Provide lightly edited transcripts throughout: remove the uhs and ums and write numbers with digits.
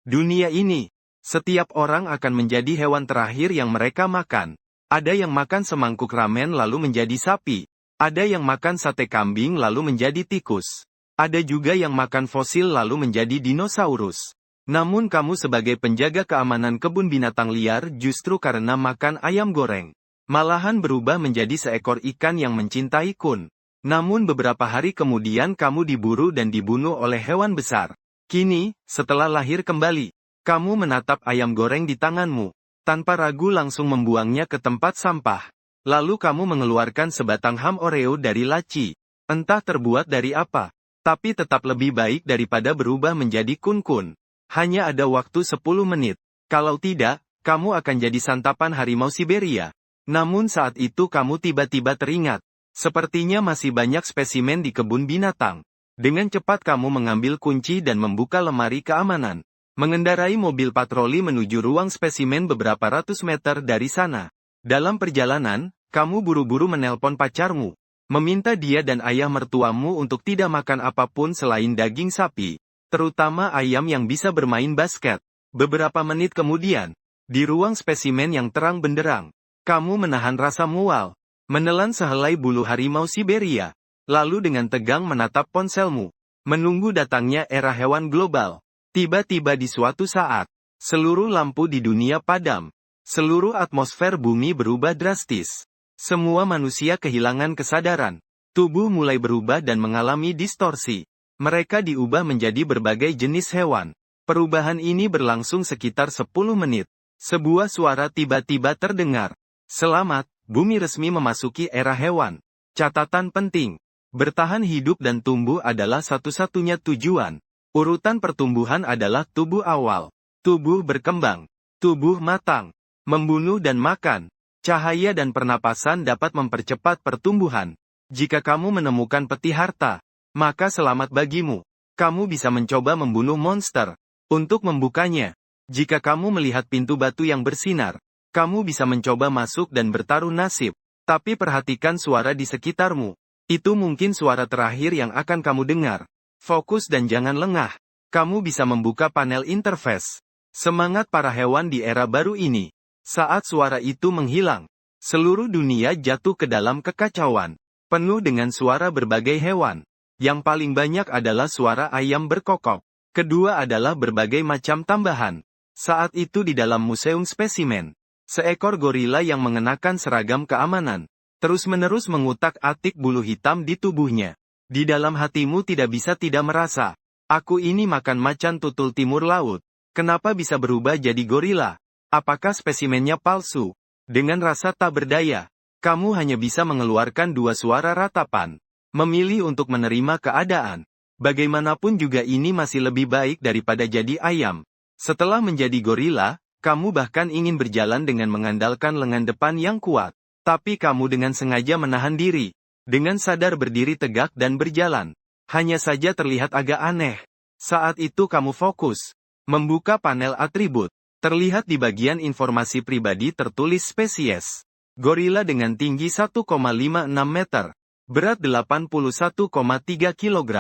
Dunia ini, setiap orang akan menjadi hewan terakhir yang mereka makan. Ada yang makan semangkuk ramen lalu menjadi sapi. Ada yang makan sate kambing lalu menjadi tikus. Ada juga yang makan fosil lalu menjadi dinosaurus. Namun kamu sebagai penjaga keamanan kebun binatang liar justru karena makan ayam goreng, malahan berubah menjadi seekor ikan yang mencintai kun. Namun beberapa hari kemudian kamu diburu dan dibunuh oleh hewan besar. Kini, setelah lahir kembali, kamu menatap ayam goreng di tanganmu, tanpa ragu langsung membuangnya ke tempat sampah. Lalu kamu mengeluarkan sebatang ham Oreo dari laci. Entah terbuat dari apa, tapi tetap lebih baik daripada berubah menjadi kun-kun. Hanya ada waktu 10 menit. Kalau tidak, kamu akan jadi santapan harimau Siberia. Namun saat itu kamu tiba-tiba teringat. Sepertinya masih banyak spesimen di kebun binatang. Dengan cepat kamu mengambil kunci dan membuka lemari keamanan. Mengendarai mobil patroli menuju ruang spesimen beberapa ratus meter dari sana. Dalam perjalanan, kamu buru-buru menelpon pacarmu. Meminta dia dan ayah mertuamu untuk tidak makan apapun selain daging sapi. Terutama ayam yang bisa bermain basket. Beberapa menit kemudian, di ruang spesimen yang terang benderang, kamu menahan rasa mual. Menelan sehelai bulu harimau Siberia. Lalu dengan tegang menatap ponselmu. Menunggu datangnya era hewan global. Tiba-tiba di suatu saat, seluruh lampu di dunia padam. Seluruh atmosfer bumi berubah drastis. Semua manusia kehilangan kesadaran. Tubuh mulai berubah dan mengalami distorsi. Mereka diubah menjadi berbagai jenis hewan. Perubahan ini berlangsung sekitar 10 menit. Sebuah suara tiba-tiba terdengar. Selamat, bumi resmi memasuki era hewan. Catatan penting. Bertahan hidup dan tumbuh adalah satu-satunya tujuan. Urutan pertumbuhan adalah tubuh awal, tubuh berkembang, tubuh matang, membunuh dan makan. Cahaya dan pernapasan dapat mempercepat pertumbuhan. Jika kamu menemukan peti harta, maka selamat bagimu. Kamu bisa mencoba membunuh monster. Untuk membukanya, jika kamu melihat pintu batu yang bersinar, kamu bisa mencoba masuk dan bertaruh nasib. Tapi perhatikan suara di sekitarmu. Itu mungkin suara terakhir yang akan kamu dengar. Fokus dan jangan lengah. Kamu bisa membuka panel interface. Semangat para hewan di era baru ini. Saat suara itu menghilang, seluruh dunia jatuh ke dalam kekacauan. Penuh dengan suara berbagai hewan. Yang paling banyak adalah suara ayam berkokok. Kedua adalah berbagai macam tambahan. Saat itu di dalam museum spesimen, seekor gorila yang mengenakan seragam keamanan terus-menerus mengutak-atik bulu hitam di tubuhnya. Di dalam hatimu tidak bisa tidak merasa, aku ini makan macan tutul timur laut. Kenapa bisa berubah jadi gorila? Apakah spesimennya palsu? Dengan rasa tak berdaya, kamu hanya bisa mengeluarkan dua suara ratapan. Memilih untuk menerima keadaan. Bagaimanapun juga ini masih lebih baik daripada jadi ayam. Setelah menjadi gorila, kamu bahkan ingin berjalan dengan mengandalkan lengan depan yang kuat. Tapi kamu dengan sengaja menahan diri. Dengan sadar berdiri tegak dan berjalan. Hanya saja terlihat agak aneh. Saat itu kamu fokus. Membuka panel atribut. Terlihat di bagian informasi pribadi tertulis spesies. Gorila dengan tinggi 1,56 meter. Berat 81,3 kg.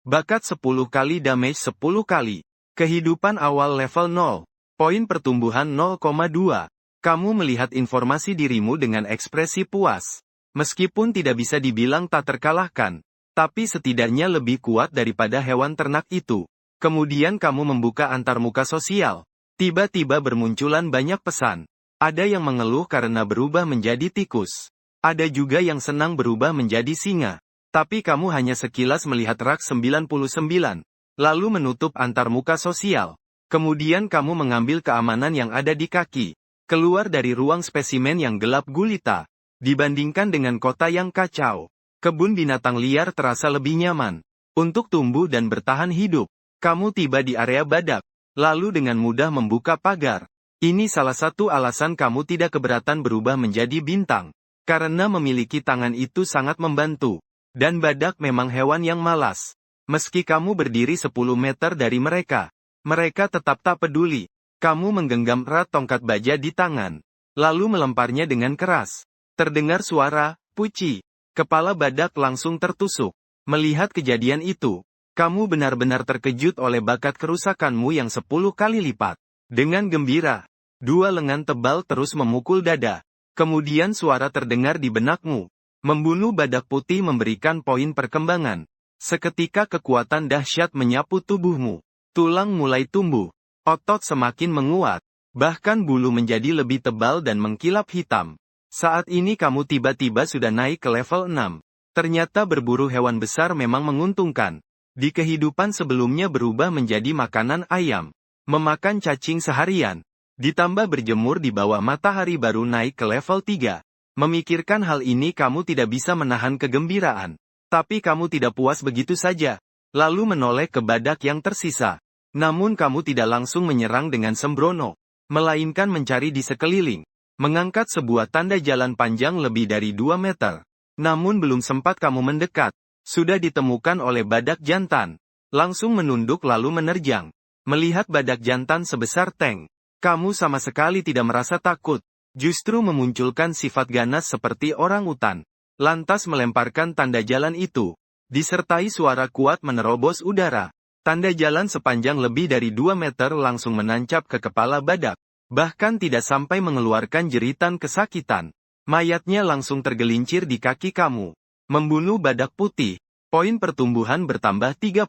Bakat 10 kali damage 10 kali. Kehidupan awal level 0. Poin pertumbuhan 0,2. Kamu melihat informasi dirimu dengan ekspresi puas. Meskipun tidak bisa dibilang tak terkalahkan, tapi setidaknya lebih kuat daripada hewan ternak itu. Kemudian kamu membuka antarmuka sosial. Tiba-tiba bermunculan banyak pesan. Ada yang mengeluh karena berubah menjadi tikus. Ada juga yang senang berubah menjadi singa. Tapi kamu hanya sekilas melihat rak 99, lalu menutup antarmuka sosial. Kemudian kamu mengambil keamanan yang ada di kaki. Keluar dari ruang spesimen yang gelap gulita. Dibandingkan dengan kota yang kacau, kebun binatang liar terasa lebih nyaman. Untuk tumbuh dan bertahan hidup, kamu tiba di area badak, lalu dengan mudah membuka pagar. Ini salah satu alasan kamu tidak keberatan berubah menjadi bintang. Karena memiliki tangan itu sangat membantu. Dan badak memang hewan yang malas. Meski kamu berdiri 10 meter dari mereka, mereka tetap tak peduli. Kamu menggenggam erat tongkat baja di tangan, lalu melemparnya dengan keras. Terdengar suara, puci. Kepala badak langsung tertusuk. Melihat kejadian itu, Kamu benar-benar terkejut oleh bakat kerusakanmu yang 10 kali lipat. Dengan gembira, dua lengan tebal terus memukul dada. Kemudian suara terdengar di benakmu. Membunuh badak putih memberikan poin perkembangan. Seketika kekuatan dahsyat menyapu tubuhmu. Tulang mulai tumbuh. Otot semakin menguat. Bahkan bulu menjadi lebih tebal dan mengkilap hitam. Saat ini kamu tiba-tiba sudah naik ke level 6. Ternyata berburu hewan besar memang menguntungkan. Di kehidupan sebelumnya berubah menjadi makanan ayam. Memakan cacing seharian. Ditambah berjemur di bawah matahari baru naik ke level 3. Memikirkan hal ini kamu tidak bisa menahan kegembiraan. Tapi kamu tidak puas begitu saja. Lalu menoleh ke badak yang tersisa. Namun kamu tidak langsung menyerang dengan sembrono. Melainkan mencari di sekeliling. Mengangkat sebuah tanda jalan panjang lebih dari 2 meter. Namun belum sempat kamu mendekat. Sudah ditemukan oleh badak jantan. Langsung menunduk lalu menerjang. Melihat badak jantan sebesar tank. Kamu sama sekali tidak merasa takut. Justru memunculkan sifat ganas seperti orang utan. Lantas melemparkan tanda jalan itu. Disertai suara kuat menerobos udara. Tanda jalan sepanjang lebih dari 2 meter langsung menancap ke kepala badak. Bahkan tidak sampai mengeluarkan jeritan kesakitan. Mayatnya langsung tergelincir di kaki kamu. Membunuh badak putih. Poin pertumbuhan bertambah 35.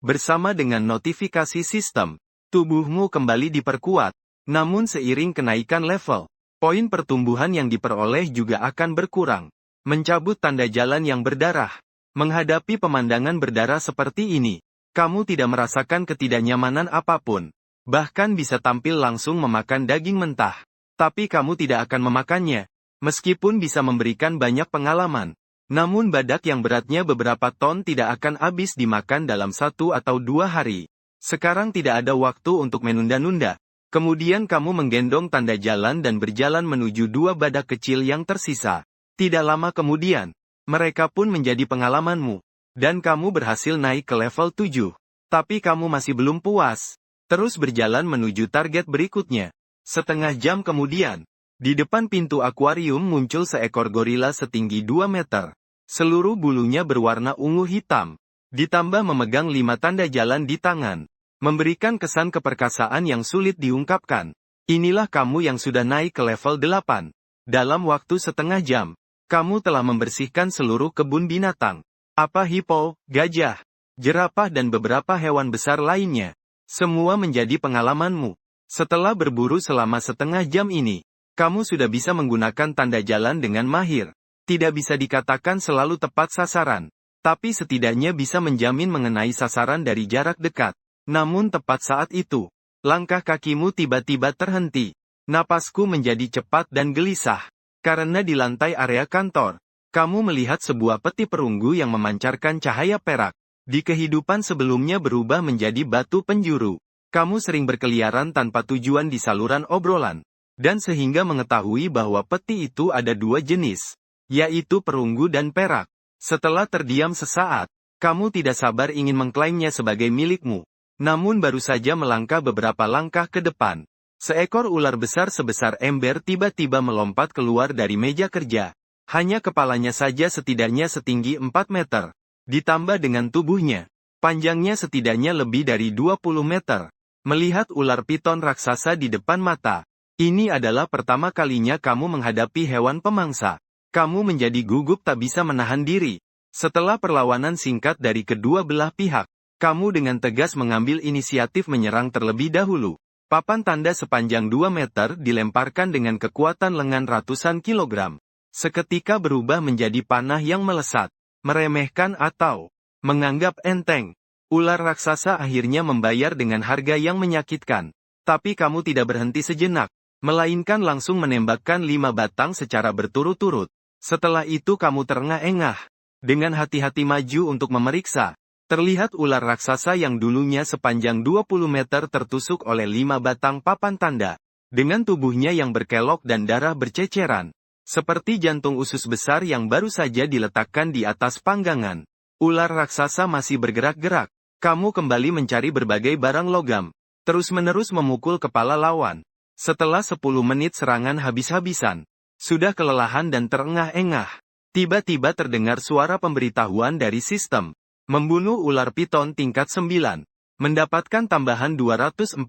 Bersama dengan notifikasi sistem. Tubuhmu kembali diperkuat. Namun seiring kenaikan level, poin pertumbuhan yang diperoleh juga akan berkurang. Mencabut tanda jalan yang berdarah. Menghadapi pemandangan berdarah seperti ini. Kamu tidak merasakan ketidaknyamanan apapun. Bahkan bisa tampil langsung memakan daging mentah. Tapi kamu tidak akan memakannya. Meskipun bisa memberikan banyak pengalaman. Namun badak yang beratnya beberapa ton tidak akan habis dimakan dalam 1 atau 2 hari. Sekarang tidak ada waktu untuk menunda-nunda. Kemudian kamu menggendong tanda jalan dan berjalan menuju 2 badak kecil yang tersisa. Tidak lama kemudian, mereka pun menjadi pengalamanmu. Dan kamu berhasil naik ke level 7. Tapi kamu masih belum puas. Terus berjalan menuju target berikutnya. Setengah jam kemudian, di depan pintu akuarium muncul seekor gorila setinggi 2 meter. Seluruh bulunya berwarna ungu hitam. Ditambah memegang 5 tanda jalan di tangan. Memberikan kesan keperkasaan yang sulit diungkapkan. Inilah kamu yang sudah naik ke level 8. Dalam waktu setengah jam, kamu telah membersihkan seluruh kebun binatang. Apa hipo, gajah, jerapah dan beberapa hewan besar lainnya. Semua menjadi pengalamanmu. Setelah berburu selama setengah jam ini, kamu sudah bisa menggunakan tanda jalan dengan mahir. Tidak bisa dikatakan selalu tepat sasaran. Tapi setidaknya bisa menjamin mengenai sasaran dari jarak dekat. Namun tepat saat itu, langkah kakimu tiba-tiba terhenti. Napasku menjadi cepat dan gelisah. Karena di lantai area kantor, kamu melihat sebuah peti perunggu yang memancarkan cahaya perak. Di kehidupan sebelumnya berubah menjadi batu penjuru. Kamu sering berkeliaran tanpa tujuan di saluran obrolan. Dan sehingga mengetahui bahwa peti itu ada 2 jenis. Yaitu perunggu dan perak. Setelah terdiam sesaat, kamu tidak sabar ingin mengklaimnya sebagai milikmu. Namun baru saja melangkah beberapa langkah ke depan. Seekor ular besar sebesar ember tiba-tiba melompat keluar dari meja kerja. Hanya kepalanya saja setidaknya setinggi 4 meter. Ditambah dengan tubuhnya. Panjangnya setidaknya lebih dari 20 meter. Melihat ular piton raksasa di depan mata. Ini adalah pertama kalinya kamu menghadapi hewan pemangsa. Kamu menjadi gugup tak bisa menahan diri. Setelah perlawanan singkat dari kedua belah pihak, kamu dengan tegas mengambil inisiatif menyerang terlebih dahulu. Papan tanda sepanjang 2 meter dilemparkan dengan kekuatan lengan ratusan kilogram. Seketika berubah menjadi panah yang melesat, meremehkan atau menganggap enteng. Ular raksasa akhirnya membayar dengan harga yang menyakitkan. Tapi kamu tidak berhenti sejenak, melainkan langsung menembakkan 5 batang secara berturut-turut. Setelah itu kamu terengah-engah. Dengan hati-hati maju untuk memeriksa. Terlihat ular raksasa yang dulunya sepanjang 20 meter tertusuk oleh 5 batang papan tanda. Dengan tubuhnya yang berkelok dan darah berceceran. Seperti jantung usus besar yang baru saja diletakkan di atas panggangan. Ular raksasa masih bergerak-gerak. Kamu kembali mencari berbagai barang logam. Terus-menerus memukul kepala lawan. Setelah 10 menit serangan habis-habisan. Sudah kelelahan dan terengah-engah. Tiba-tiba terdengar suara pemberitahuan dari sistem. Membunuh ular piton tingkat 9. Mendapatkan tambahan 249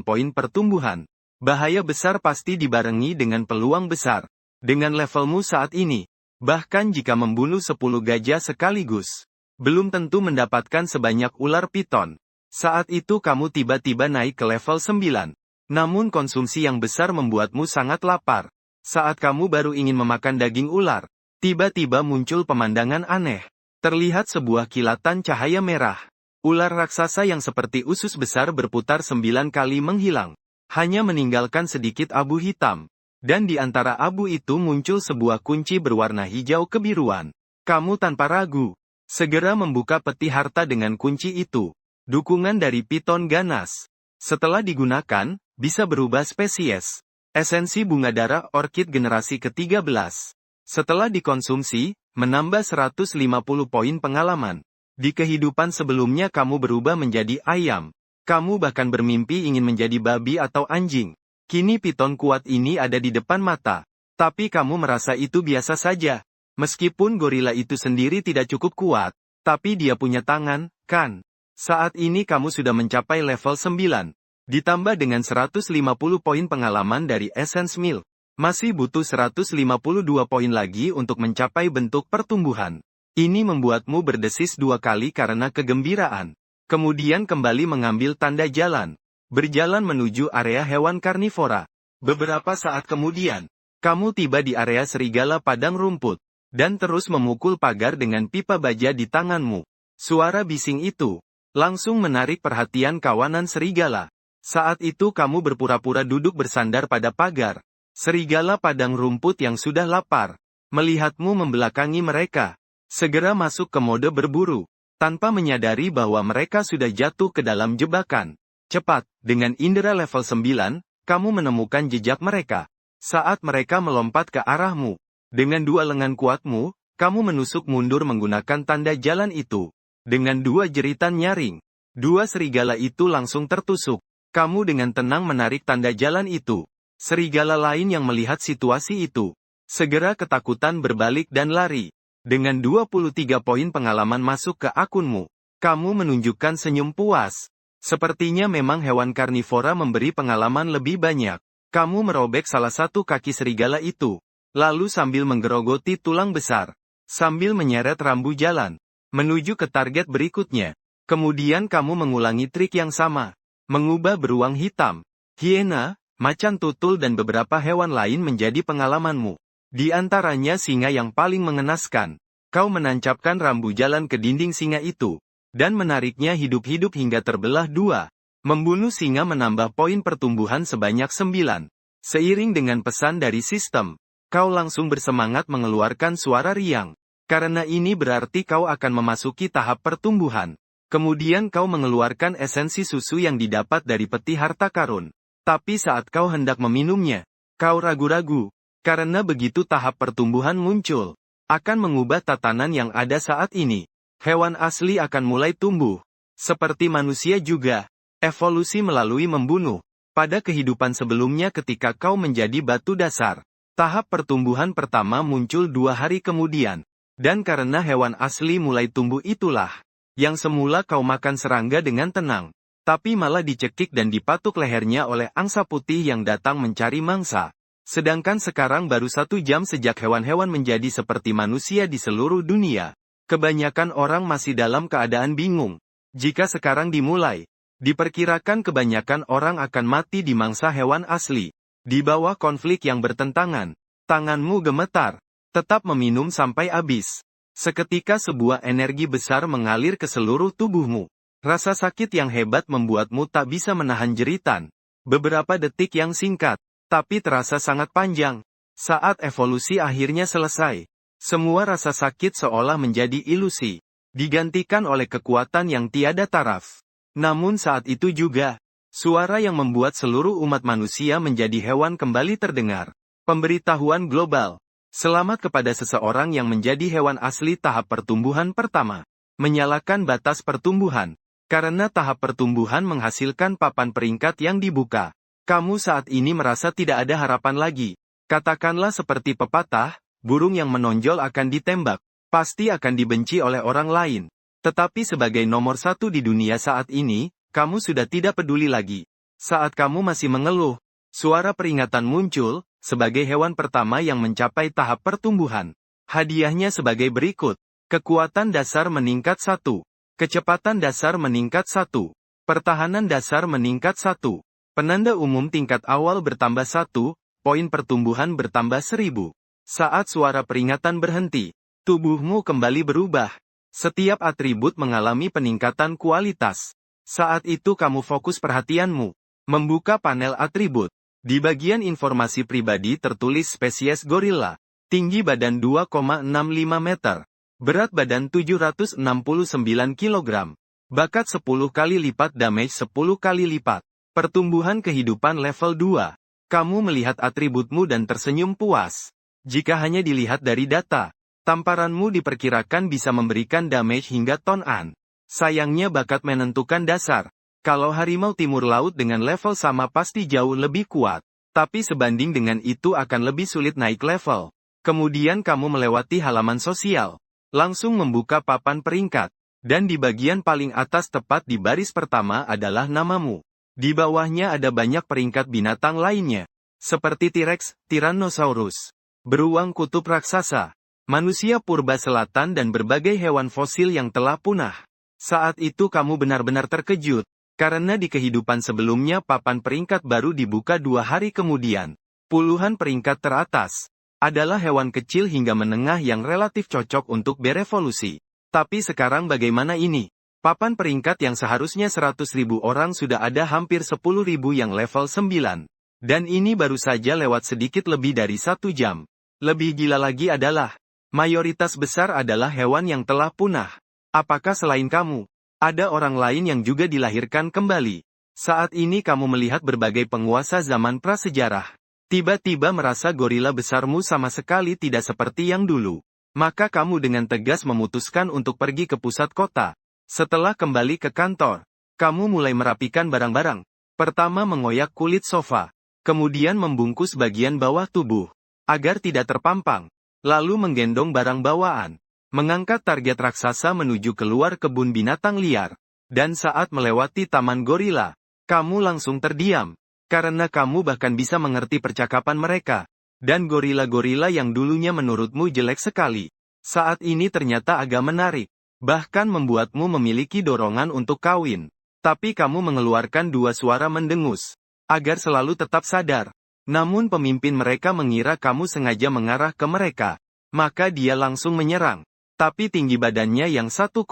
poin pertumbuhan. Bahaya besar pasti dibarengi dengan peluang besar. Dengan levelmu saat ini, bahkan jika membunuh 10 gajah sekaligus, belum tentu mendapatkan sebanyak ular piton. Saat itu kamu tiba-tiba naik ke level 9. Namun konsumsi yang besar membuatmu sangat lapar. Saat kamu baru ingin memakan daging ular, tiba-tiba muncul pemandangan aneh. Terlihat sebuah kilatan cahaya merah. Ular raksasa yang seperti usus besar berputar 9 kali menghilang. Hanya meninggalkan sedikit abu hitam. Dan di antara abu itu muncul sebuah kunci berwarna hijau kebiruan. Kamu tanpa ragu segera membuka peti harta dengan kunci itu. Dukungan dari piton ganas. Setelah digunakan, bisa berubah spesies. Esensi bunga darah orkid generasi ke-13. Setelah dikonsumsi, menambah 150 poin pengalaman. Di kehidupan sebelumnya kamu berubah menjadi ayam. Kamu bahkan bermimpi ingin menjadi babi atau anjing. Kini piton kuat ini ada di depan mata. Tapi kamu merasa itu biasa saja. Meskipun gorila itu sendiri tidak cukup kuat, tapi dia punya tangan, kan? Saat ini kamu sudah mencapai level 9. Ditambah dengan 150 poin pengalaman dari Essence Milk. Masih butuh 152 poin lagi untuk mencapai bentuk pertumbuhan. Ini membuatmu berdesis 2 kali karena kegembiraan. Kemudian kembali mengambil tanda jalan. Berjalan menuju area hewan karnivora. Beberapa saat kemudian, kamu tiba di area serigala padang rumput. Dan terus memukul pagar dengan pipa baja di tanganmu. Suara bising itu langsung menarik perhatian kawanan serigala. Saat itu kamu berpura-pura duduk bersandar pada pagar. Serigala padang rumput yang sudah lapar, melihatmu membelakangi mereka. Segera masuk ke mode berburu. Tanpa menyadari bahwa mereka sudah jatuh ke dalam jebakan. Cepat, dengan indera level 9, kamu menemukan jejak mereka. Saat mereka melompat ke arahmu, dengan 2 lengan kuatmu, kamu menusuk mundur menggunakan tanda jalan itu. Dengan 2 jeritan nyaring, 2 serigala itu langsung tertusuk. Kamu dengan tenang menarik tanda jalan itu. Serigala lain yang melihat situasi itu, segera ketakutan berbalik dan lari. Dengan 23 poin pengalaman masuk ke akunmu, kamu menunjukkan senyum puas. Sepertinya memang hewan karnivora memberi pengalaman lebih banyak. Kamu merobek salah satu kaki serigala itu, lalu sambil menggerogoti tulang besar, sambil menyeret rambu jalan, menuju ke target berikutnya. Kemudian kamu mengulangi trik yang sama, mengubah beruang hitam, hiena, macan tutul dan beberapa hewan lain menjadi pengalamanmu. Di antaranya singa yang paling mengenaskan. Kau menancapkan rambu jalan ke dinding singa itu, dan menariknya hidup-hidup hingga terbelah 2. Membunuh singa menambah poin pertumbuhan sebanyak 9. Seiring dengan pesan dari sistem, kau langsung bersemangat mengeluarkan suara riang. Karena ini berarti kau akan memasuki tahap pertumbuhan. Kemudian kau mengeluarkan esensi susu yang didapat dari peti harta karun. Tapi saat kau hendak meminumnya, kau ragu-ragu. Karena begitu tahap pertumbuhan muncul, akan mengubah tatanan yang ada saat ini. Hewan asli akan mulai tumbuh. Seperti manusia juga, evolusi melalui membunuh. Pada kehidupan sebelumnya ketika kau menjadi batu dasar, tahap pertumbuhan pertama muncul 2 hari kemudian. Dan karena hewan asli mulai tumbuh itulah, yang semula kau makan serangga dengan tenang, tapi malah dicekik dan dipatuk lehernya oleh angsa putih yang datang mencari mangsa. Sedangkan sekarang baru 1 jam sejak hewan-hewan menjadi seperti manusia di seluruh dunia. Kebanyakan orang masih dalam keadaan bingung. Jika sekarang dimulai, diperkirakan kebanyakan orang akan mati di mangsa hewan asli. Di bawah konflik yang bertentangan, tanganmu gemetar. Tetap meminum sampai habis. Seketika sebuah energi besar mengalir ke seluruh tubuhmu. Rasa sakit yang hebat membuatmu tak bisa menahan jeritan. Beberapa detik yang singkat, tapi terasa sangat panjang. Saat evolusi akhirnya selesai, semua rasa sakit seolah menjadi ilusi, digantikan oleh kekuatan yang tiada taraf. Namun saat itu juga, suara yang membuat seluruh umat manusia menjadi hewan kembali terdengar. Pemberitahuan global. Selamat kepada seseorang yang menjadi hewan asli tahap pertumbuhan pertama. Menyalakan batas pertumbuhan. Karena tahap pertumbuhan menghasilkan papan peringkat yang dibuka. Kamu saat ini merasa tidak ada harapan lagi. Katakanlah seperti pepatah, burung yang menonjol akan ditembak, pasti akan dibenci oleh orang lain. Tetapi sebagai nomor satu di dunia saat ini, kamu sudah tidak peduli lagi. Saat kamu masih mengeluh, suara peringatan muncul, sebagai hewan pertama yang mencapai tahap pertumbuhan. Hadiahnya sebagai berikut. Kekuatan dasar meningkat 1. Kecepatan dasar meningkat 1. Pertahanan dasar meningkat 1. Penanda umum tingkat awal bertambah 1, poin pertumbuhan bertambah 1000. Saat suara peringatan berhenti, tubuhmu kembali berubah. Setiap atribut mengalami peningkatan kualitas. Saat itu kamu fokus perhatianmu. Membuka panel atribut. Di bagian informasi pribadi tertulis spesies gorila. Tinggi badan 2,65 meter. Berat badan 769 kg. Bakat 10 kali lipat, damage 10 kali lipat. Pertumbuhan kehidupan level 2. Kamu melihat atributmu dan tersenyum puas. Jika hanya dilihat dari data, tamparanmu diperkirakan bisa memberikan damage hingga tonan. Sayangnya bakat menentukan dasar. Kalau harimau timur laut dengan level sama pasti jauh lebih kuat. Tapi sebanding dengan itu akan lebih sulit naik level. Kemudian kamu melewati halaman sosial. Langsung membuka papan peringkat. Dan di bagian paling atas tepat di baris pertama adalah namamu. Di bawahnya ada banyak peringkat binatang lainnya. Seperti T-Rex, Tyrannosaurus, beruang kutub raksasa, manusia purba selatan dan berbagai hewan fosil yang telah punah. Saat itu kamu benar-benar terkejut, karena di kehidupan sebelumnya papan peringkat baru dibuka 2 hari kemudian. Puluhan peringkat teratas adalah hewan kecil hingga menengah yang relatif cocok untuk berevolusi. Tapi sekarang bagaimana ini? Papan peringkat yang seharusnya 100.000 orang sudah ada hampir 10.000 yang level 9. Dan ini baru saja lewat sedikit lebih dari 1 jam. Lebih gila lagi adalah, mayoritas besar adalah hewan yang telah punah. Apakah selain kamu, ada orang lain yang juga dilahirkan kembali? Saat ini kamu melihat berbagai penguasa zaman prasejarah. Tiba-tiba merasa gorila besarmu sama sekali tidak seperti yang dulu. Maka kamu dengan tegas memutuskan untuk pergi ke pusat kota. Setelah kembali ke kantor, kamu mulai merapikan barang-barang. Pertama mengoyak kulit sofa. Kemudian membungkus bagian bawah tubuh, agar tidak terpampang. Lalu menggendong barang bawaan. Mengangkat target raksasa menuju keluar kebun binatang liar. Dan saat melewati taman gorila, kamu langsung terdiam. Karena kamu bahkan bisa mengerti percakapan mereka. Dan gorila-gorila yang dulunya menurutmu jelek sekali, saat ini ternyata agak menarik. Bahkan membuatmu memiliki dorongan untuk kawin. Tapi kamu mengeluarkan 2 suara mendengus. Agar selalu tetap sadar. Namun pemimpin mereka mengira kamu sengaja mengarah ke mereka. Maka dia langsung menyerang. Tapi tinggi badannya yang 1,6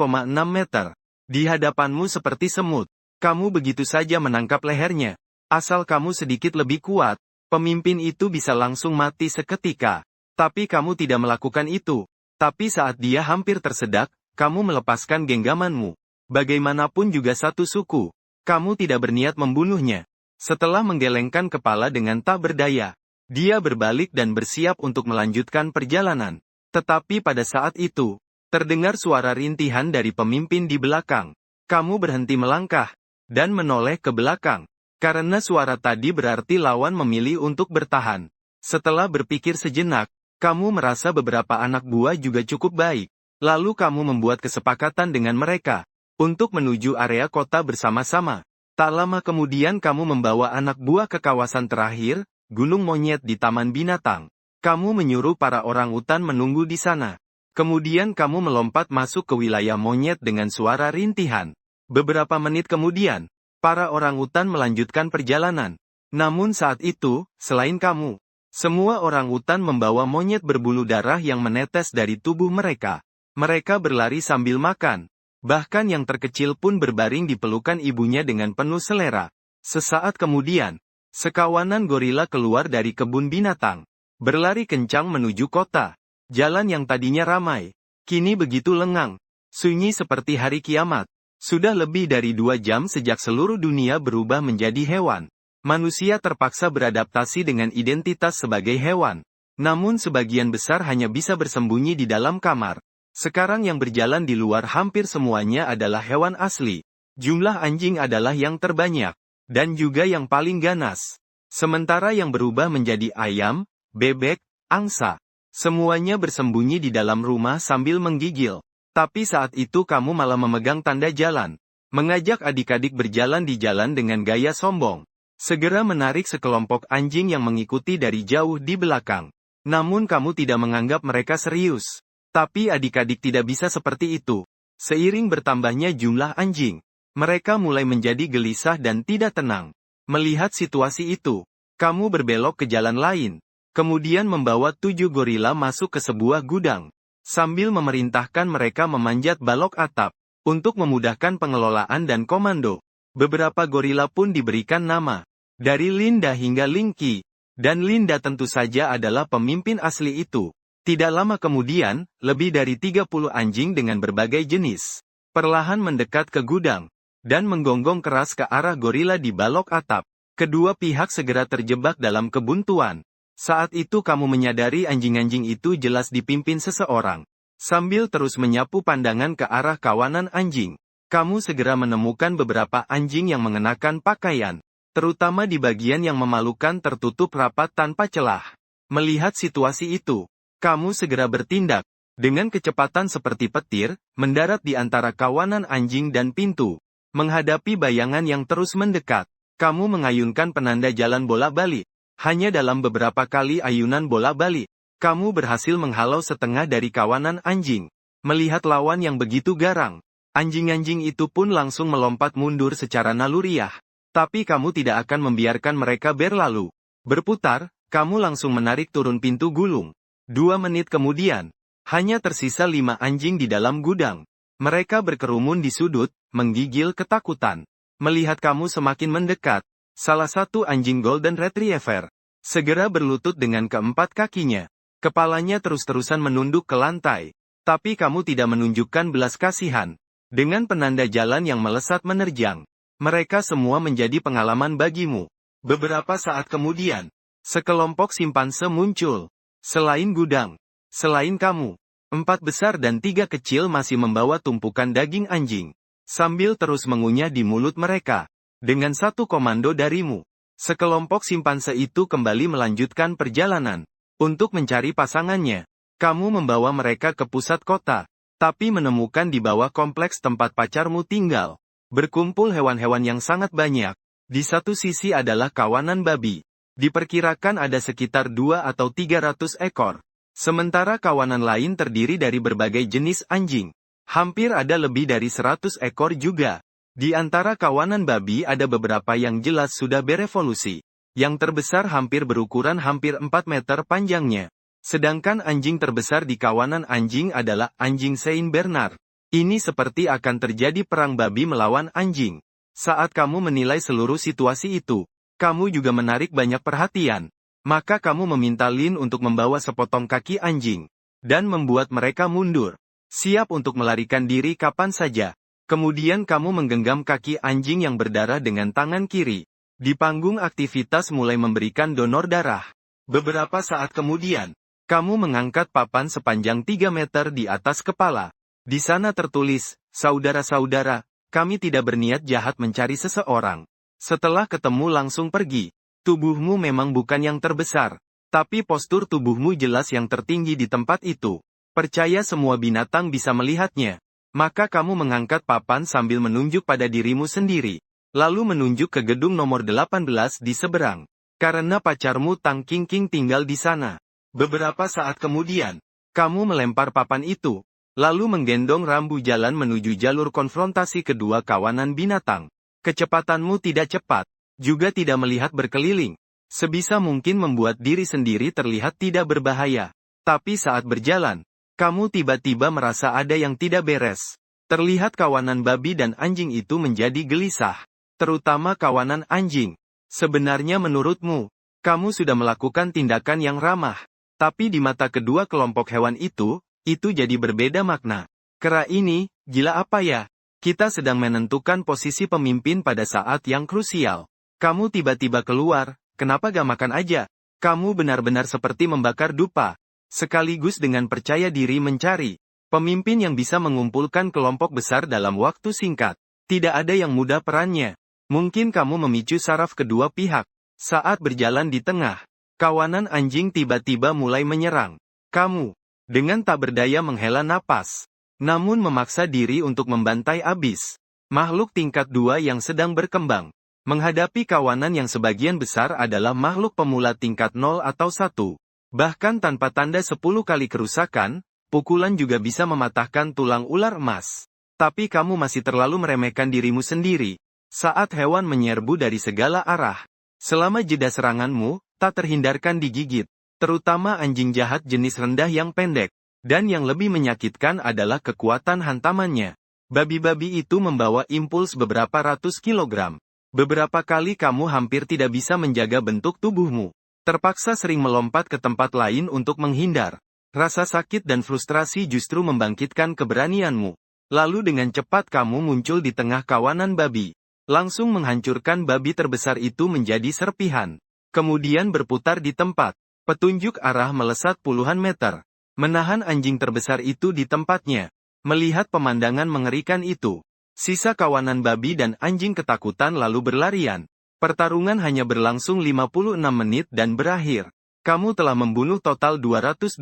meter. Di hadapanmu seperti semut. Kamu begitu saja menangkap lehernya. Asal kamu sedikit lebih kuat, pemimpin itu bisa langsung mati seketika. Tapi kamu tidak melakukan itu. Tapi saat dia hampir tersedak, kamu melepaskan genggamanmu. Bagaimanapun juga satu suku. Kamu tidak berniat membunuhnya. Setelah menggelengkan kepala dengan tak berdaya, dia berbalik dan bersiap untuk melanjutkan perjalanan. Tetapi pada saat itu, terdengar suara rintihan dari pemimpin di belakang. Kamu berhenti melangkah, dan menoleh ke belakang. Karena suara tadi berarti lawan memilih untuk bertahan. Setelah berpikir sejenak, kamu merasa beberapa anak buah juga cukup baik. Lalu kamu membuat kesepakatan dengan mereka, untuk menuju area kota bersama-sama. Tak lama kemudian kamu membawa anak buah ke kawasan terakhir, Gunung Monyet di Taman Binatang. Kamu menyuruh para orang utan menunggu di sana. Kemudian kamu melompat masuk ke wilayah monyet dengan suara rintihan. Beberapa menit kemudian, para orang utan melanjutkan perjalanan. Namun saat itu, selain kamu, semua orang utan membawa monyet berbulu darah yang menetes dari tubuh mereka. Mereka berlari sambil makan. Bahkan yang terkecil pun berbaring di pelukan ibunya dengan penuh selera. Sesaat kemudian, sekawanan gorila keluar dari kebun binatang. Berlari kencang menuju kota. Jalan yang tadinya ramai, kini begitu lengang. Sunyi seperti hari kiamat. Sudah lebih dari 2 jam sejak seluruh dunia berubah menjadi hewan. Manusia terpaksa beradaptasi dengan identitas sebagai hewan. Namun sebagian besar hanya bisa bersembunyi di dalam kamar. Sekarang yang berjalan di luar hampir semuanya adalah hewan asli. Jumlah anjing adalah yang terbanyak. Dan juga yang paling ganas. Sementara yang berubah menjadi ayam, bebek, angsa. Semuanya bersembunyi di dalam rumah sambil menggigil. Tapi saat itu kamu malah memegang tanda jalan. Mengajak adik-adik berjalan di jalan dengan gaya sombong. Segera menarik sekelompok anjing yang mengikuti dari jauh di belakang. Namun kamu tidak menganggap mereka serius. Tapi adik-adik tidak bisa seperti itu. Seiring bertambahnya jumlah anjing, mereka mulai menjadi gelisah dan tidak tenang. Melihat situasi itu, kamu berbelok ke jalan lain. Kemudian membawa 7 gorila masuk ke sebuah gudang. Sambil memerintahkan mereka memanjat balok atap. Untuk memudahkan pengelolaan dan komando. Beberapa gorila pun diberikan nama. Dari Linda hingga Linky. Dan Linda tentu saja adalah pemimpin asli itu. Tidak lama kemudian, lebih dari 30 anjing dengan berbagai jenis perlahan mendekat ke gudang, dan menggonggong keras ke arah gorila di balok atap. Kedua pihak segera terjebak dalam kebuntuan. Saat itu kamu menyadari anjing-anjing itu jelas dipimpin seseorang. Sambil terus menyapu pandangan ke arah kawanan anjing, kamu segera menemukan beberapa anjing yang mengenakan pakaian, terutama di bagian yang memalukan tertutup rapat tanpa celah. Melihat situasi itu, kamu segera bertindak. Dengan kecepatan seperti petir, mendarat di antara kawanan anjing dan pintu. Menghadapi bayangan yang terus mendekat, kamu mengayunkan penanda jalan bola-balik. Hanya dalam beberapa kali ayunan bola-balik, kamu berhasil menghalau setengah dari kawanan anjing. Melihat lawan yang begitu garang, anjing-anjing itu pun langsung melompat mundur secara naluriah. Tapi kamu tidak akan membiarkan mereka berlalu. Berputar, kamu langsung menarik turun pintu gulung. 2 menit kemudian, hanya tersisa 5 anjing di dalam gudang. Mereka berkerumun di sudut, menggigil ketakutan. Melihat kamu semakin mendekat, salah satu anjing Golden Retriever segera berlutut dengan keempat kakinya. Kepalanya terus-terusan menunduk ke lantai. Tapi kamu tidak menunjukkan belas kasihan. Dengan penanda jalan yang melesat menerjang, mereka semua menjadi pengalaman bagimu. Beberapa saat kemudian, sekelompok simpanse muncul. Selain gudang, selain kamu, 4 besar dan 3 kecil masih membawa tumpukan daging anjing. Sambil terus mengunyah di mulut mereka. Dengan satu komando darimu, sekelompok simpanse itu kembali melanjutkan perjalanan. Untuk mencari pasangannya, kamu membawa mereka ke pusat kota. Tapi menemukan di bawah kompleks tempat pacarmu tinggal. Berkumpul hewan-hewan yang sangat banyak. Di satu sisi adalah kawanan babi. Diperkirakan ada sekitar 2 atau 300 ekor. Sementara kawanan lain terdiri dari berbagai jenis anjing. Hampir ada lebih dari 100 ekor juga. Di antara kawanan babi ada beberapa yang jelas sudah berevolusi. Yang terbesar hampir berukuran hampir 4 meter panjangnya. Sedangkan anjing terbesar di kawanan anjing adalah anjing Saint Bernard. Ini seperti akan terjadi perang babi melawan anjing. Saat kamu menilai seluruh situasi itu, kamu juga menarik banyak perhatian. Maka kamu meminta Lin untuk membawa sepotong kaki anjing. Dan membuat mereka mundur. Siap untuk melarikan diri kapan saja. Kemudian kamu menggenggam kaki anjing yang berdarah dengan tangan kiri. Di panggung aktivitas mulai memberikan donor darah. Beberapa saat kemudian, kamu mengangkat papan sepanjang 3 meter di atas kepala. Di sana tertulis, "Saudara-saudara, kami tidak berniat jahat mencari seseorang. Setelah ketemu langsung pergi. Tubuhmu memang bukan yang terbesar. Tapi postur tubuhmu jelas yang tertinggi di tempat itu. Percaya semua binatang bisa melihatnya." Maka kamu mengangkat papan sambil menunjuk pada dirimu sendiri. Lalu menunjuk ke gedung nomor 18 di seberang. Karena pacarmu Tang Qingqing tinggal di sana. Beberapa saat kemudian, kamu melempar papan itu. Lalu menggendong rambu jalan menuju jalur konfrontasi kedua kawanan binatang. Kecepatanmu tidak cepat, juga tidak melihat berkeliling. Sebisa mungkin membuat diri sendiri terlihat tidak berbahaya. Tapi saat berjalan, kamu tiba-tiba merasa ada yang tidak beres. Terlihat kawanan babi dan anjing itu menjadi gelisah. Terutama kawanan anjing. Sebenarnya menurutmu, kamu sudah melakukan tindakan yang ramah. Tapi di mata kedua kelompok hewan itu jadi berbeda makna. Kera ini, gila apa ya? Kita sedang menentukan posisi pemimpin pada saat yang krusial. Kamu tiba-tiba keluar, kenapa gak makan aja? Kamu benar-benar seperti membakar dupa. Sekaligus dengan percaya diri mencari pemimpin yang bisa mengumpulkan kelompok besar dalam waktu singkat. Tidak ada yang mudah perannya. Mungkin kamu memicu saraf kedua pihak. Saat berjalan di tengah, kawanan anjing tiba-tiba mulai menyerang. Kamu, dengan tak berdaya menghela napas. namun memaksa diri untuk membantai abis. Makhluk tingkat 2 yang sedang berkembang. Menghadapi kawanan yang sebagian besar adalah makhluk pemula tingkat 0 atau 1. Bahkan tanpa tanda 10 kali kerusakan, pukulan juga bisa mematahkan tulang ular emas. Tapi kamu masih terlalu meremehkan dirimu sendiri. Saat hewan menyerbu dari segala arah. Selama jeda seranganmu, tak terhindarkan digigit. Terutama anjing jahat jenis rendah yang pendek. Dan yang lebih menyakitkan adalah kekuatan hantamannya. Babi-babi itu membawa impuls beberapa ratus kilogram. Beberapa kali kamu hampir tidak bisa menjaga bentuk tubuhmu. Terpaksa sering melompat ke tempat lain untuk menghindar. Rasa sakit dan frustrasi justru membangkitkan keberanianmu. Lalu dengan cepat kamu muncul di tengah kawanan babi. Langsung menghancurkan babi terbesar itu menjadi serpihan. Kemudian berputar di tempat. Petunjuk arah melesat puluhan meter. Menahan anjing terbesar itu di tempatnya. Melihat pemandangan mengerikan itu, sisa kawanan babi dan anjing ketakutan lalu berlarian. Pertarungan hanya berlangsung 56 menit dan berakhir. Kamu telah membunuh total 221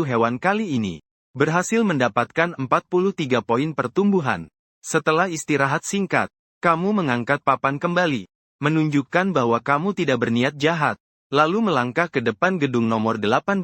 hewan kali ini. Berhasil mendapatkan 43 poin pertumbuhan. Setelah istirahat singkat, kamu mengangkat papan kembali, menunjukkan bahwa kamu tidak berniat jahat, lalu melangkah ke depan gedung nomor 18.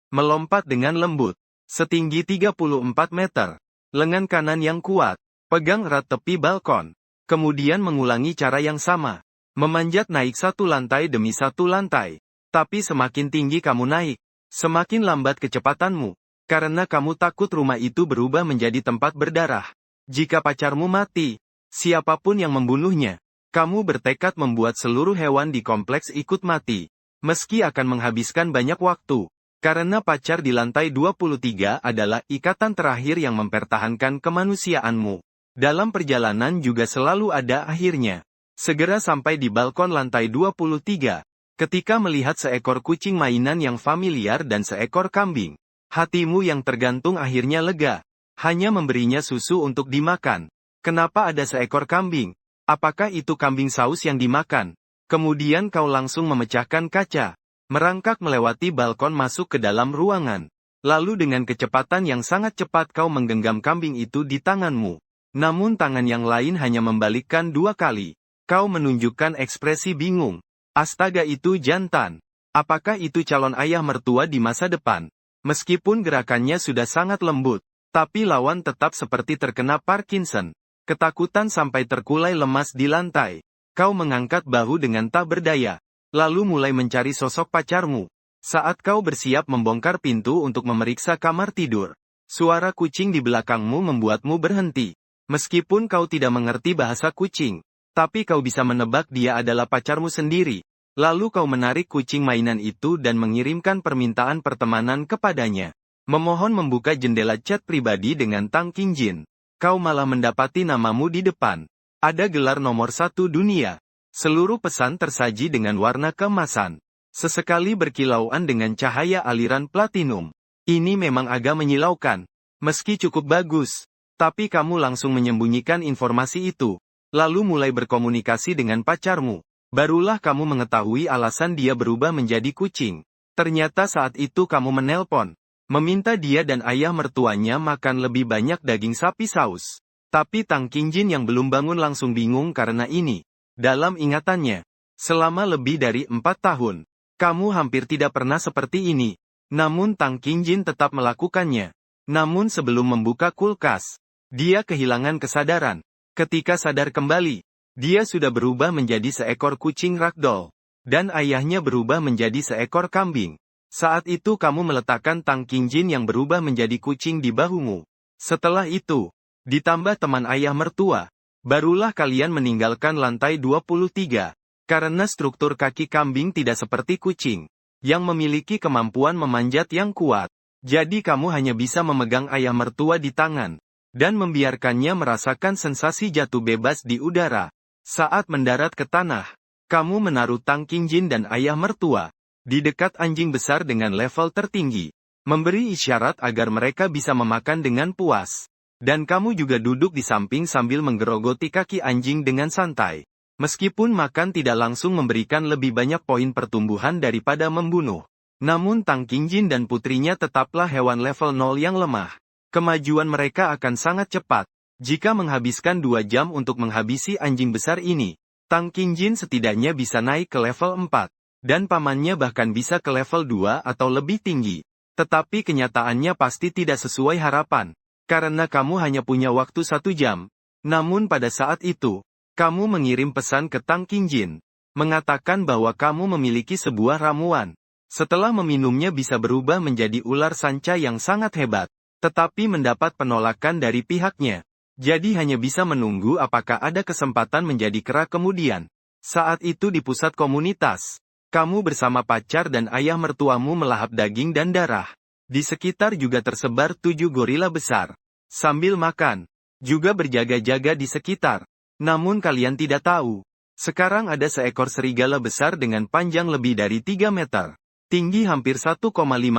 Melompat dengan lembut. Setinggi 34 meter. Lengan kanan yang kuat. Pegang erat tepi balkon. Kemudian mengulangi cara yang sama. Memanjat naik satu lantai demi satu lantai. Tapi semakin tinggi kamu naik, semakin lambat kecepatanmu. Karena kamu takut rumah itu berubah menjadi tempat berdarah. Jika pacarmu mati, siapapun yang membunuhnya, kamu bertekad membuat seluruh hewan di kompleks ikut mati. Meski akan menghabiskan banyak waktu. Karena pacar di lantai 23 adalah ikatan terakhir yang mempertahankan kemanusiaanmu. Dalam perjalanan juga selalu ada akhirnya. Segera sampai di balkon lantai 23. Ketika melihat seekor kucing mainan yang familiar dan seekor kambing. Hatimu yang tergantung akhirnya lega. Hanya memberinya susu untuk dimakan. Kenapa ada seekor kambing? Apakah itu kambing saus yang dimakan? Kemudian kau langsung memecahkan kaca. Merangkak melewati balkon masuk ke dalam ruangan. Lalu dengan kecepatan yang sangat cepat kau menggenggam kambing itu di tanganmu. Namun tangan yang lain hanya membalikkan 2 kali. Kau menunjukkan ekspresi bingung. Astaga, itu jantan. Apakah itu calon ayah mertua di masa depan? Meskipun gerakannya sudah sangat lembut, tapi lawan tetap seperti terkena Parkinson. Ketakutan sampai terkulai lemas di lantai. Kau mengangkat bahu dengan tak berdaya. Lalu mulai mencari sosok pacarmu. Saat kau bersiap membongkar pintu untuk memeriksa kamar tidur, suara kucing di belakangmu membuatmu berhenti. Meskipun kau tidak mengerti bahasa kucing, tapi kau bisa menebak dia adalah pacarmu sendiri. Lalu kau menarik kucing mainan itu dan mengirimkan permintaan pertemanan kepadanya. Memohon membuka jendela chat pribadi dengan Tang Qingjin. Kau malah mendapati namamu di depan. Ada gelar nomor 1 dunia. Seluruh pesan tersaji dengan warna keemasan. Sesekali berkilauan dengan cahaya aliran platinum. Ini memang agak menyilaukan. Meski cukup bagus. Tapi kamu langsung menyembunyikan informasi itu. Lalu mulai berkomunikasi dengan pacarmu. Barulah kamu mengetahui alasan dia berubah menjadi kucing. Ternyata saat itu kamu menelpon. Meminta dia dan ayah mertuanya makan lebih banyak daging sapi saus. Tapi Tang Qingjin yang belum bangun langsung bingung karena ini. Dalam ingatannya, selama lebih dari 4 tahun, kamu hampir tidak pernah seperti ini. Namun Tang Qingjin tetap melakukannya. Namun sebelum membuka kulkas, dia kehilangan kesadaran. Ketika sadar kembali, dia sudah berubah menjadi seekor kucing ragdoll. Dan ayahnya berubah menjadi seekor kambing. Saat itu kamu meletakkan Tang Qingjin yang berubah menjadi kucing di bahumu. Setelah itu, ditambah teman ayah mertua. Barulah kalian meninggalkan lantai 23. Karena struktur kaki kambing tidak seperti kucing, yang memiliki kemampuan memanjat yang kuat. Jadi kamu hanya bisa memegang ayah mertua di tangan, dan membiarkannya merasakan sensasi jatuh bebas di udara. Saat mendarat ke tanah, kamu menaruh Tang Qingjin dan ayah mertua di dekat anjing besar dengan level tertinggi, memberi isyarat agar mereka bisa memakan dengan puas. Dan kamu juga duduk di samping sambil menggerogoti kaki anjing dengan santai. Meskipun makan tidak langsung memberikan lebih banyak poin pertumbuhan daripada membunuh. Namun Tang Qingjin dan putrinya tetaplah hewan level 0 yang lemah. Kemajuan mereka akan sangat cepat. Jika menghabiskan 2 jam untuk menghabisi anjing besar ini, Tang Qingjin setidaknya bisa naik ke level 4. Dan pamannya bahkan bisa ke level 2 atau lebih tinggi. Tetapi kenyataannya pasti tidak sesuai harapan. Karena kamu hanya punya waktu 1 jam. Namun pada saat itu, kamu mengirim pesan ke Tang Qingjin, mengatakan bahwa kamu memiliki sebuah ramuan. Setelah meminumnya bisa berubah menjadi ular sanca yang sangat hebat. Tetapi mendapat penolakan dari pihaknya. Jadi hanya bisa menunggu apakah ada kesempatan menjadi kera kemudian. Saat itu di pusat komunitas, kamu bersama pacar dan ayah mertuamu melahap daging dan darah. Di sekitar juga tersebar 7 gorila besar. Sambil makan, juga berjaga-jaga di sekitar. Namun kalian tidak tahu. Sekarang ada seekor serigala besar dengan panjang lebih dari 3 meter. Tinggi hampir 1,5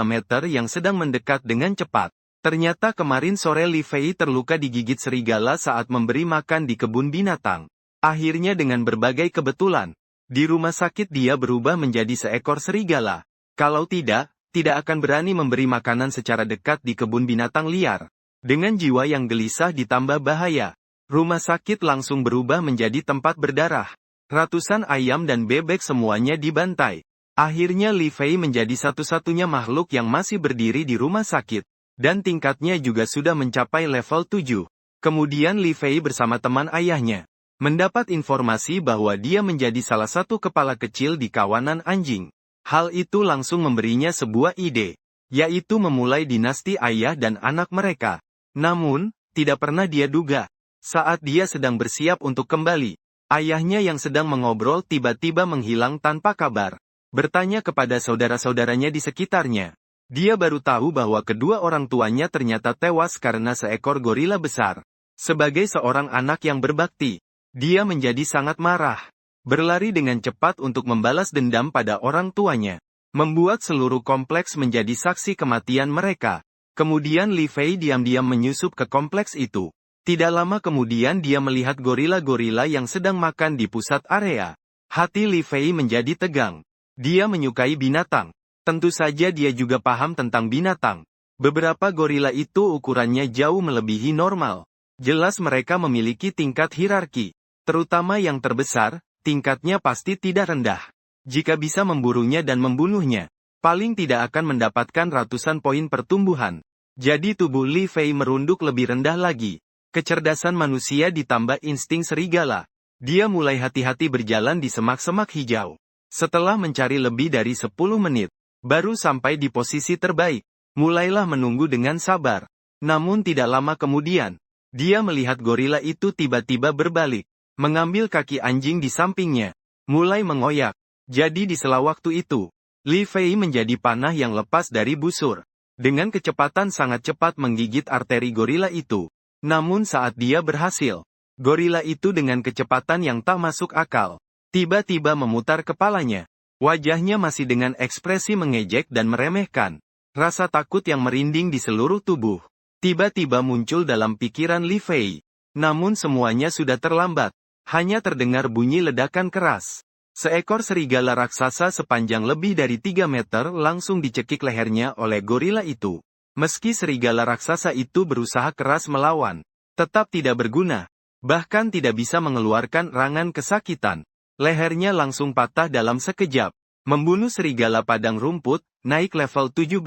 meter yang sedang mendekat dengan cepat. Ternyata kemarin sore Li Fei terluka digigit serigala saat memberi makan di kebun binatang. Akhirnya dengan berbagai kebetulan, di rumah sakit dia berubah menjadi seekor serigala. Kalau tidak akan berani memberi makanan secara dekat di kebun binatang liar. Dengan jiwa yang gelisah ditambah bahaya, rumah sakit langsung berubah menjadi tempat berdarah. Ratusan ayam dan bebek semuanya dibantai. Akhirnya Li Fei menjadi satu-satunya makhluk yang masih berdiri di rumah sakit. Dan tingkatnya juga sudah mencapai level 7. Kemudian Li Fei bersama teman ayahnya mendapat informasi bahwa dia menjadi salah satu kepala kecil di kawanan anjing. Hal itu langsung memberinya sebuah ide, yaitu memulai dinasti ayah dan anak mereka. Namun, tidak pernah dia duga, saat dia sedang bersiap untuk kembali, ayahnya yang sedang mengobrol tiba-tiba menghilang tanpa kabar. Bertanya kepada saudara-saudaranya di sekitarnya. Dia baru tahu bahwa kedua orang tuanya ternyata tewas karena seekor gorila besar. Sebagai seorang anak yang berbakti, dia menjadi sangat marah. Berlari dengan cepat untuk membalas dendam pada orang tuanya. Membuat seluruh kompleks menjadi saksi kematian mereka. Kemudian Li Fei diam-diam menyusup ke kompleks itu. Tidak lama kemudian dia melihat gorila-gorila yang sedang makan di pusat area. Hati Li Fei menjadi tegang. Dia menyukai binatang. Tentu saja dia juga paham tentang binatang. Beberapa gorila itu ukurannya jauh melebihi normal. Jelas mereka memiliki tingkat hierarki. Terutama yang terbesar, tingkatnya pasti tidak rendah. Jika bisa memburunya dan membunuhnya, paling tidak akan mendapatkan ratusan poin pertumbuhan. Jadi tubuh Li Fei merunduk lebih rendah lagi. Kecerdasan manusia ditambah insting serigala. Dia mulai hati-hati berjalan di semak-semak hijau. Setelah mencari lebih dari 10 menit, baru sampai di posisi terbaik. Mulailah menunggu dengan sabar. Namun tidak lama kemudian, dia melihat gorila itu tiba-tiba berbalik. Mengambil kaki anjing di sampingnya. Mulai mengoyak. Jadi di sela waktu itu, Li Fei menjadi panah yang lepas dari busur. Dengan kecepatan sangat cepat menggigit arteri gorila itu. Namun saat dia berhasil, gorila itu dengan kecepatan yang tak masuk akal, tiba-tiba memutar kepalanya. Wajahnya masih dengan ekspresi mengejek dan meremehkan. Rasa takut yang merinding di seluruh tubuh tiba-tiba muncul dalam pikiran Li Fei. Namun semuanya sudah terlambat. Hanya terdengar bunyi ledakan keras. Seekor serigala raksasa sepanjang lebih dari 3 meter langsung dicekik lehernya oleh gorila itu. Meski serigala raksasa itu berusaha keras melawan, tetap tidak berguna. Bahkan tidak bisa mengeluarkan rangan kesakitan. Lehernya langsung patah dalam sekejap. Membunuh serigala padang rumput, naik level 17.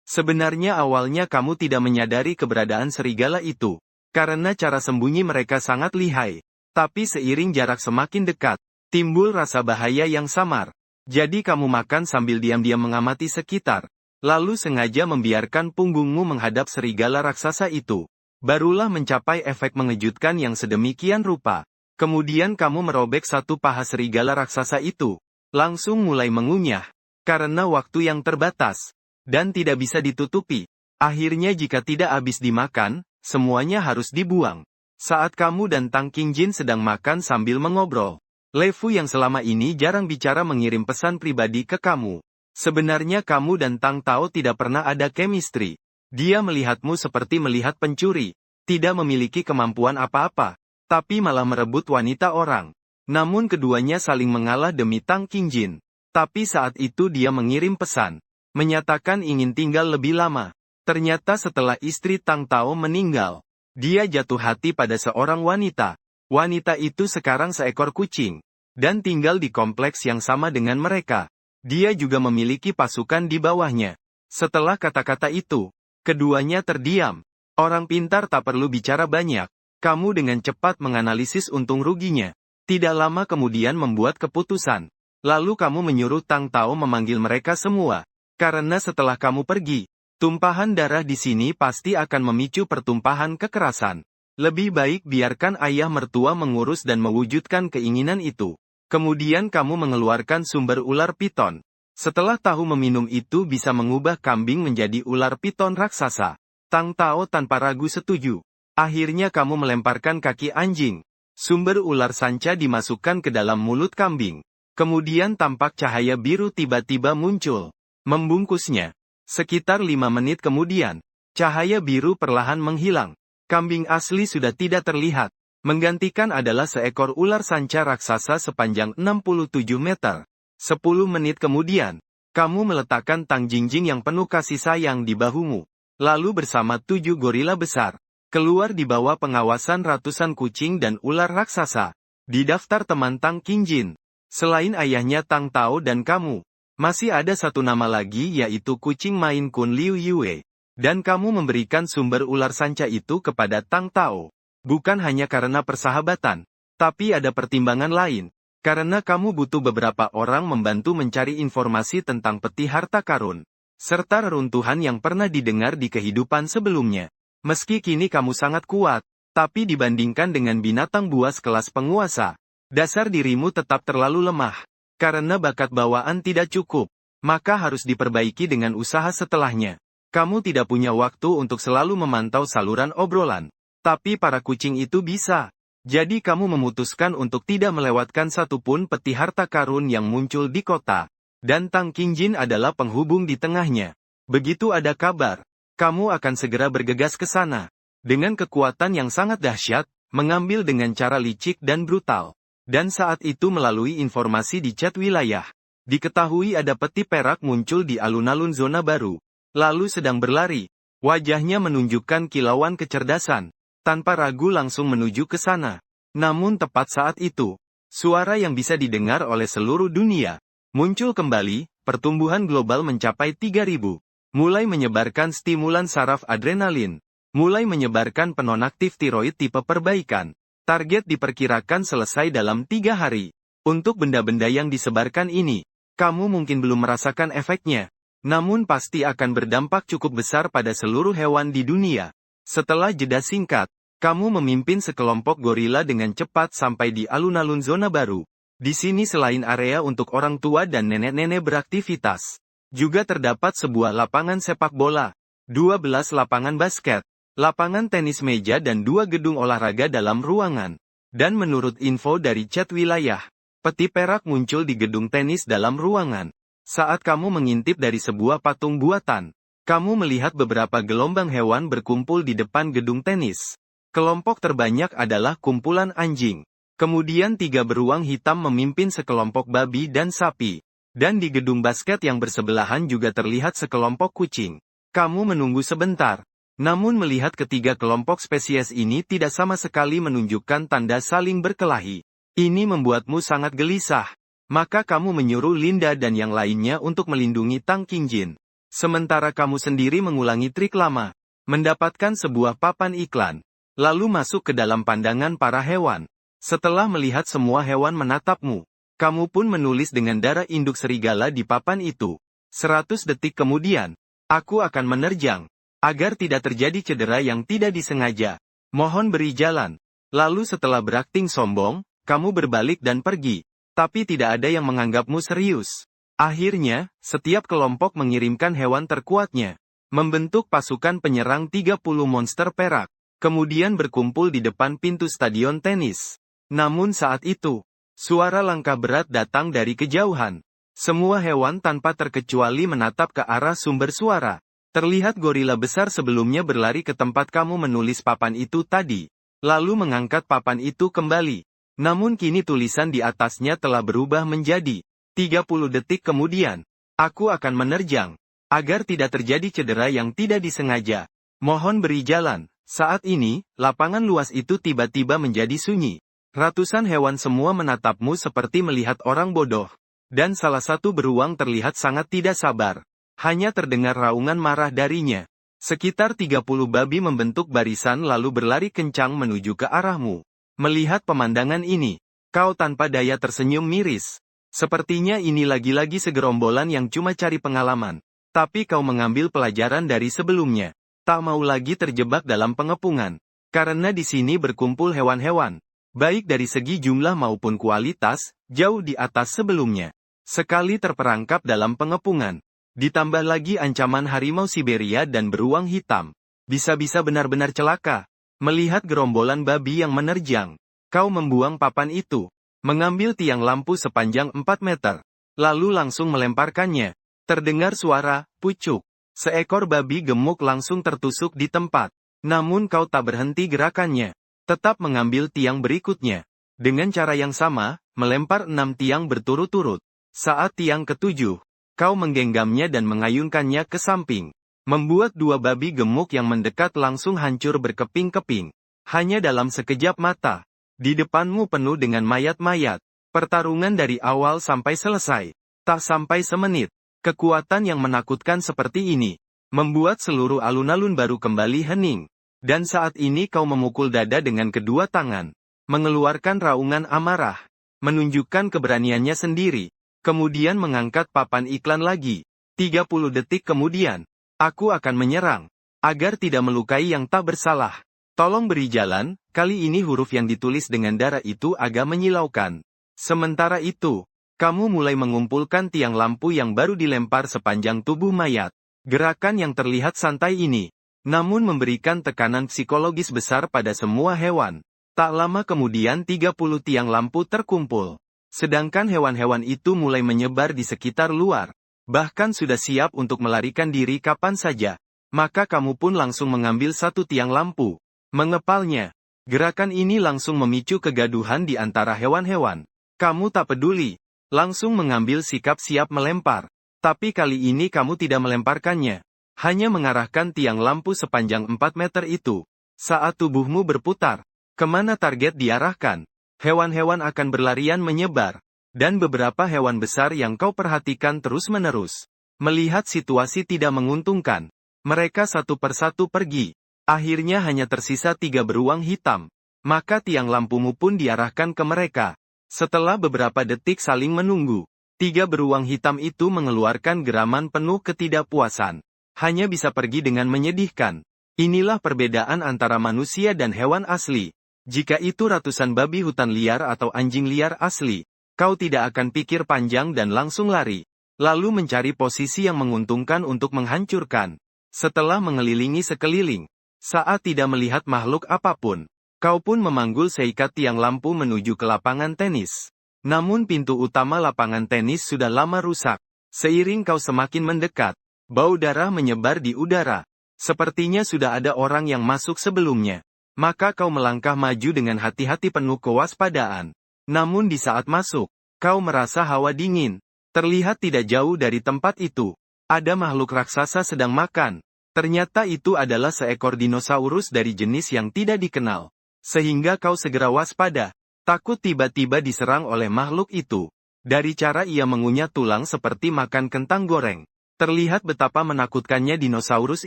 Sebenarnya awalnya kamu tidak menyadari keberadaan serigala itu. Karena cara sembunyi mereka sangat lihai. Tapi seiring jarak semakin dekat, timbul rasa bahaya yang samar. Jadi kamu makan sambil diam-diam mengamati sekitar. Lalu sengaja membiarkan punggungmu menghadap serigala raksasa itu. Barulah mencapai efek mengejutkan yang sedemikian rupa. Kemudian kamu merobek satu paha serigala raksasa itu. Langsung mulai mengunyah. Karena waktu yang terbatas. Dan tidak bisa ditutupi. Akhirnya jika tidak habis dimakan, semuanya harus dibuang. Saat kamu dan Tang Qingjin sedang makan sambil mengobrol, Lei Fu yang selama ini jarang bicara mengirim pesan pribadi ke kamu. Sebenarnya kamu dan Tang Tao tidak pernah ada chemistry. Dia melihatmu seperti melihat pencuri. Tidak memiliki kemampuan apa-apa. Tapi malah merebut wanita orang. Namun keduanya saling mengalah demi Tang Qingjin. Tapi saat itu dia mengirim pesan. Menyatakan ingin tinggal lebih lama. Ternyata setelah istri Tang Tao meninggal, dia jatuh hati pada seorang wanita. Wanita itu sekarang seekor kucing, dan tinggal di kompleks yang sama dengan mereka. Dia juga memiliki pasukan di bawahnya. Setelah kata-kata itu, keduanya terdiam. Orang pintar tak perlu bicara banyak. Kamu dengan cepat menganalisis untung ruginya. Tidak lama kemudian membuat keputusan. Lalu kamu menyuruh Tang Tao memanggil mereka semua. Karena setelah kamu pergi, tumpahan darah di sini pasti akan memicu pertumpahan kekerasan. Lebih baik biarkan ayah mertua mengurus dan mewujudkan keinginan itu. Kemudian kamu mengeluarkan sumber ular piton. Setelah tahu meminum itu bisa mengubah kambing menjadi ular piton raksasa. Tang Tao tanpa ragu setuju. Akhirnya kamu melemparkan kaki anjing. Sumber ular sanca dimasukkan ke dalam mulut kambing. Kemudian tampak cahaya biru tiba-tiba muncul, membungkusnya. Sekitar 5 menit kemudian, cahaya biru perlahan menghilang. Kambing asli sudah tidak terlihat. Menggantikan adalah seekor ular sanca raksasa sepanjang 67 meter. 10 menit kemudian, kamu meletakkan Tang Jingjing yang penuh kasih sayang di bahumu. Lalu bersama 7 gorila besar, keluar di bawah pengawasan ratusan kucing dan ular raksasa. Di daftar teman Tang Qingjin, selain ayahnya Tang Tao dan kamu, masih ada satu nama lagi yaitu kucing Maine Coon Liu Yue. Dan kamu memberikan sumber ular sanca itu kepada Tang Tao. Bukan hanya karena persahabatan, tapi ada pertimbangan lain. Karena kamu butuh beberapa orang membantu mencari informasi tentang peti harta karun, serta reruntuhan yang pernah didengar di kehidupan sebelumnya. Meski kini kamu sangat kuat, tapi dibandingkan dengan binatang buas kelas penguasa, dasar dirimu tetap terlalu lemah. Karena bakat bawaan tidak cukup, maka harus diperbaiki dengan usaha setelahnya. Kamu tidak punya waktu untuk selalu memantau saluran obrolan. Tapi para kucing itu bisa. Jadi kamu memutuskan untuk tidak melewatkan satupun peti harta karun yang muncul di kota. Dan Tang Qingjin adalah penghubung di tengahnya. Begitu ada kabar, kamu akan segera bergegas ke sana. Dengan kekuatan yang sangat dahsyat, mengambil dengan cara licik dan brutal. Dan saat itu melalui informasi di chat wilayah, diketahui ada peti perak muncul di alun-alun zona baru. Lalu sedang berlari. Wajahnya menunjukkan kilauan kecerdasan. Tanpa ragu langsung menuju ke sana. Namun tepat saat itu, suara yang bisa didengar oleh seluruh dunia muncul kembali. Pertumbuhan global mencapai 3000. Mulai menyebarkan stimulan saraf adrenalin. Mulai menyebarkan penonaktif tiroid tipe perbaikan. Target diperkirakan selesai dalam 3 hari. Untuk benda-benda yang disebarkan ini, kamu mungkin belum merasakan efeknya. Namun pasti akan berdampak cukup besar pada seluruh hewan di dunia. Setelah jeda singkat, kamu memimpin sekelompok gorila dengan cepat sampai di alun-alun zona baru. Di sini selain area untuk orang tua dan nenek-nenek beraktivitas, juga terdapat sebuah lapangan sepak bola, 12 lapangan basket, lapangan tenis meja dan 2 gedung olahraga dalam ruangan. Dan menurut info dari chat wilayah, peti perak muncul di gedung tenis dalam ruangan. Saat kamu mengintip dari sebuah patung buatan, kamu melihat beberapa gelombang hewan berkumpul di depan gedung tenis. Kelompok terbanyak adalah kumpulan anjing. Kemudian 3 beruang hitam memimpin sekelompok babi dan sapi. Dan di gedung basket yang bersebelahan juga terlihat sekelompok kucing. Kamu menunggu sebentar. Namun melihat ketiga kelompok spesies ini tidak sama sekali menunjukkan tanda saling berkelahi. Ini membuatmu sangat gelisah. Maka kamu menyuruh Linda dan yang lainnya untuk melindungi Tang Qingjin. Sementara kamu sendiri mengulangi trik lama. Mendapatkan sebuah papan iklan. Lalu masuk ke dalam pandangan para hewan. Setelah melihat semua hewan menatapmu, kamu pun menulis dengan darah induk serigala di papan itu. 100 detik kemudian, aku akan menerjang. Agar tidak terjadi cedera yang tidak disengaja. Mohon beri jalan. Lalu setelah berakting sombong, kamu berbalik dan pergi. Tapi tidak ada yang menganggapmu serius. Akhirnya, setiap kelompok mengirimkan hewan terkuatnya. Membentuk pasukan penyerang 30 monster perak. Kemudian berkumpul di depan pintu stadion tenis. Namun saat itu, suara langkah berat datang dari kejauhan. Semua hewan tanpa terkecuali menatap ke arah sumber suara. Terlihat gorila besar sebelumnya berlari ke tempat kamu menulis papan itu tadi. Lalu mengangkat papan itu kembali. Namun kini tulisan di atasnya telah berubah menjadi 30 detik kemudian. Aku akan menerjang. Agar tidak terjadi cedera yang tidak disengaja. Mohon beri jalan. Saat ini, lapangan luas itu tiba-tiba menjadi sunyi. Ratusan hewan semua menatapmu seperti melihat orang bodoh. Dan salah satu beruang terlihat sangat tidak sabar. Hanya terdengar raungan marah darinya. Sekitar 30 babi membentuk barisan lalu berlari kencang menuju ke arahmu. Melihat pemandangan ini, kau tanpa daya tersenyum miris. Sepertinya ini lagi-lagi segerombolan yang cuma cari pengalaman. Tapi kau mengambil pelajaran dari sebelumnya. Tak mau lagi terjebak dalam pengepungan. Karena di sini berkumpul hewan-hewan. Baik dari segi jumlah maupun kualitas, jauh di atas sebelumnya. Sekali terperangkap dalam pengepungan. Ditambah lagi ancaman harimau Siberia dan beruang hitam. Bisa-bisa benar-benar celaka. Melihat gerombolan babi yang menerjang, kau membuang papan itu. Mengambil tiang lampu sepanjang 4 meter. Lalu langsung melemparkannya. Terdengar suara, pucuk. Seekor babi gemuk langsung tertusuk di tempat. Namun kau tak berhenti gerakannya. Tetap mengambil tiang berikutnya. Dengan cara yang sama, melempar 6 tiang berturut-turut. Saat tiang ketujuh, kau menggenggamnya dan mengayunkannya ke samping. Membuat 2 babi gemuk yang mendekat langsung hancur berkeping-keping. Hanya dalam sekejap mata. Di depanmu penuh dengan mayat-mayat. Pertarungan dari awal sampai selesai. Tak sampai semenit. Kekuatan yang menakutkan seperti ini. Membuat seluruh alun-alun baru kembali hening. Dan saat ini kau memukul dada dengan kedua tangan. Mengeluarkan raungan amarah. Menunjukkan keberaniannya sendiri. Kemudian mengangkat papan iklan lagi. 30 detik kemudian, aku akan menyerang. Agar tidak melukai yang tak bersalah. Tolong beri jalan, kali ini huruf yang ditulis dengan darah itu agak menyilaukan. Sementara itu, kamu mulai mengumpulkan tiang lampu yang baru dilempar sepanjang tubuh mayat. Gerakan yang terlihat santai ini, namun memberikan tekanan psikologis besar pada semua hewan. Tak lama kemudian 30 tiang lampu terkumpul. Sedangkan hewan-hewan itu mulai menyebar di sekitar luar. Bahkan sudah siap untuk melarikan diri kapan saja. Maka kamu pun langsung mengambil satu tiang lampu. Mengepalnya. Gerakan ini langsung memicu kegaduhan di antara hewan-hewan. Kamu tak peduli. Langsung mengambil sikap siap melempar. Tapi kali ini kamu tidak melemparkannya. Hanya mengarahkan tiang lampu sepanjang 4 meter itu. Saat tubuhmu berputar, kemana target diarahkan? Hewan-hewan akan berlarian menyebar. Dan beberapa hewan besar yang kau perhatikan terus-menerus. Melihat situasi tidak menguntungkan. Mereka satu persatu pergi. Akhirnya hanya tersisa 3 beruang hitam. Maka tiang lampumu pun diarahkan ke mereka. Setelah beberapa detik saling menunggu. 3 beruang hitam itu mengeluarkan geraman penuh ketidakpuasan. Hanya bisa pergi dengan menyedihkan. Inilah perbedaan antara manusia dan hewan asli. Jika itu ratusan babi hutan liar atau anjing liar asli, kau tidak akan pikir panjang dan langsung lari. Lalu mencari posisi yang menguntungkan untuk menghancurkan. Setelah mengelilingi sekeliling, saat tidak melihat makhluk apapun, kau pun memanggul seikat tiang lampu menuju ke lapangan tenis. Namun pintu utama lapangan tenis sudah lama rusak. Seiring kau semakin mendekat, bau darah menyebar di udara. Sepertinya sudah ada orang yang masuk sebelumnya. Maka kau melangkah maju dengan hati-hati penuh kewaspadaan. Namun di saat masuk, kau merasa hawa dingin. Terlihat tidak jauh dari tempat itu. Ada makhluk raksasa sedang makan. Ternyata itu adalah seekor dinosaurus dari jenis yang tidak dikenal. Sehingga kau segera waspada. Takut tiba-tiba diserang oleh makhluk itu. Dari cara ia mengunyah tulang seperti makan kentang goreng. Terlihat betapa menakutkannya dinosaurus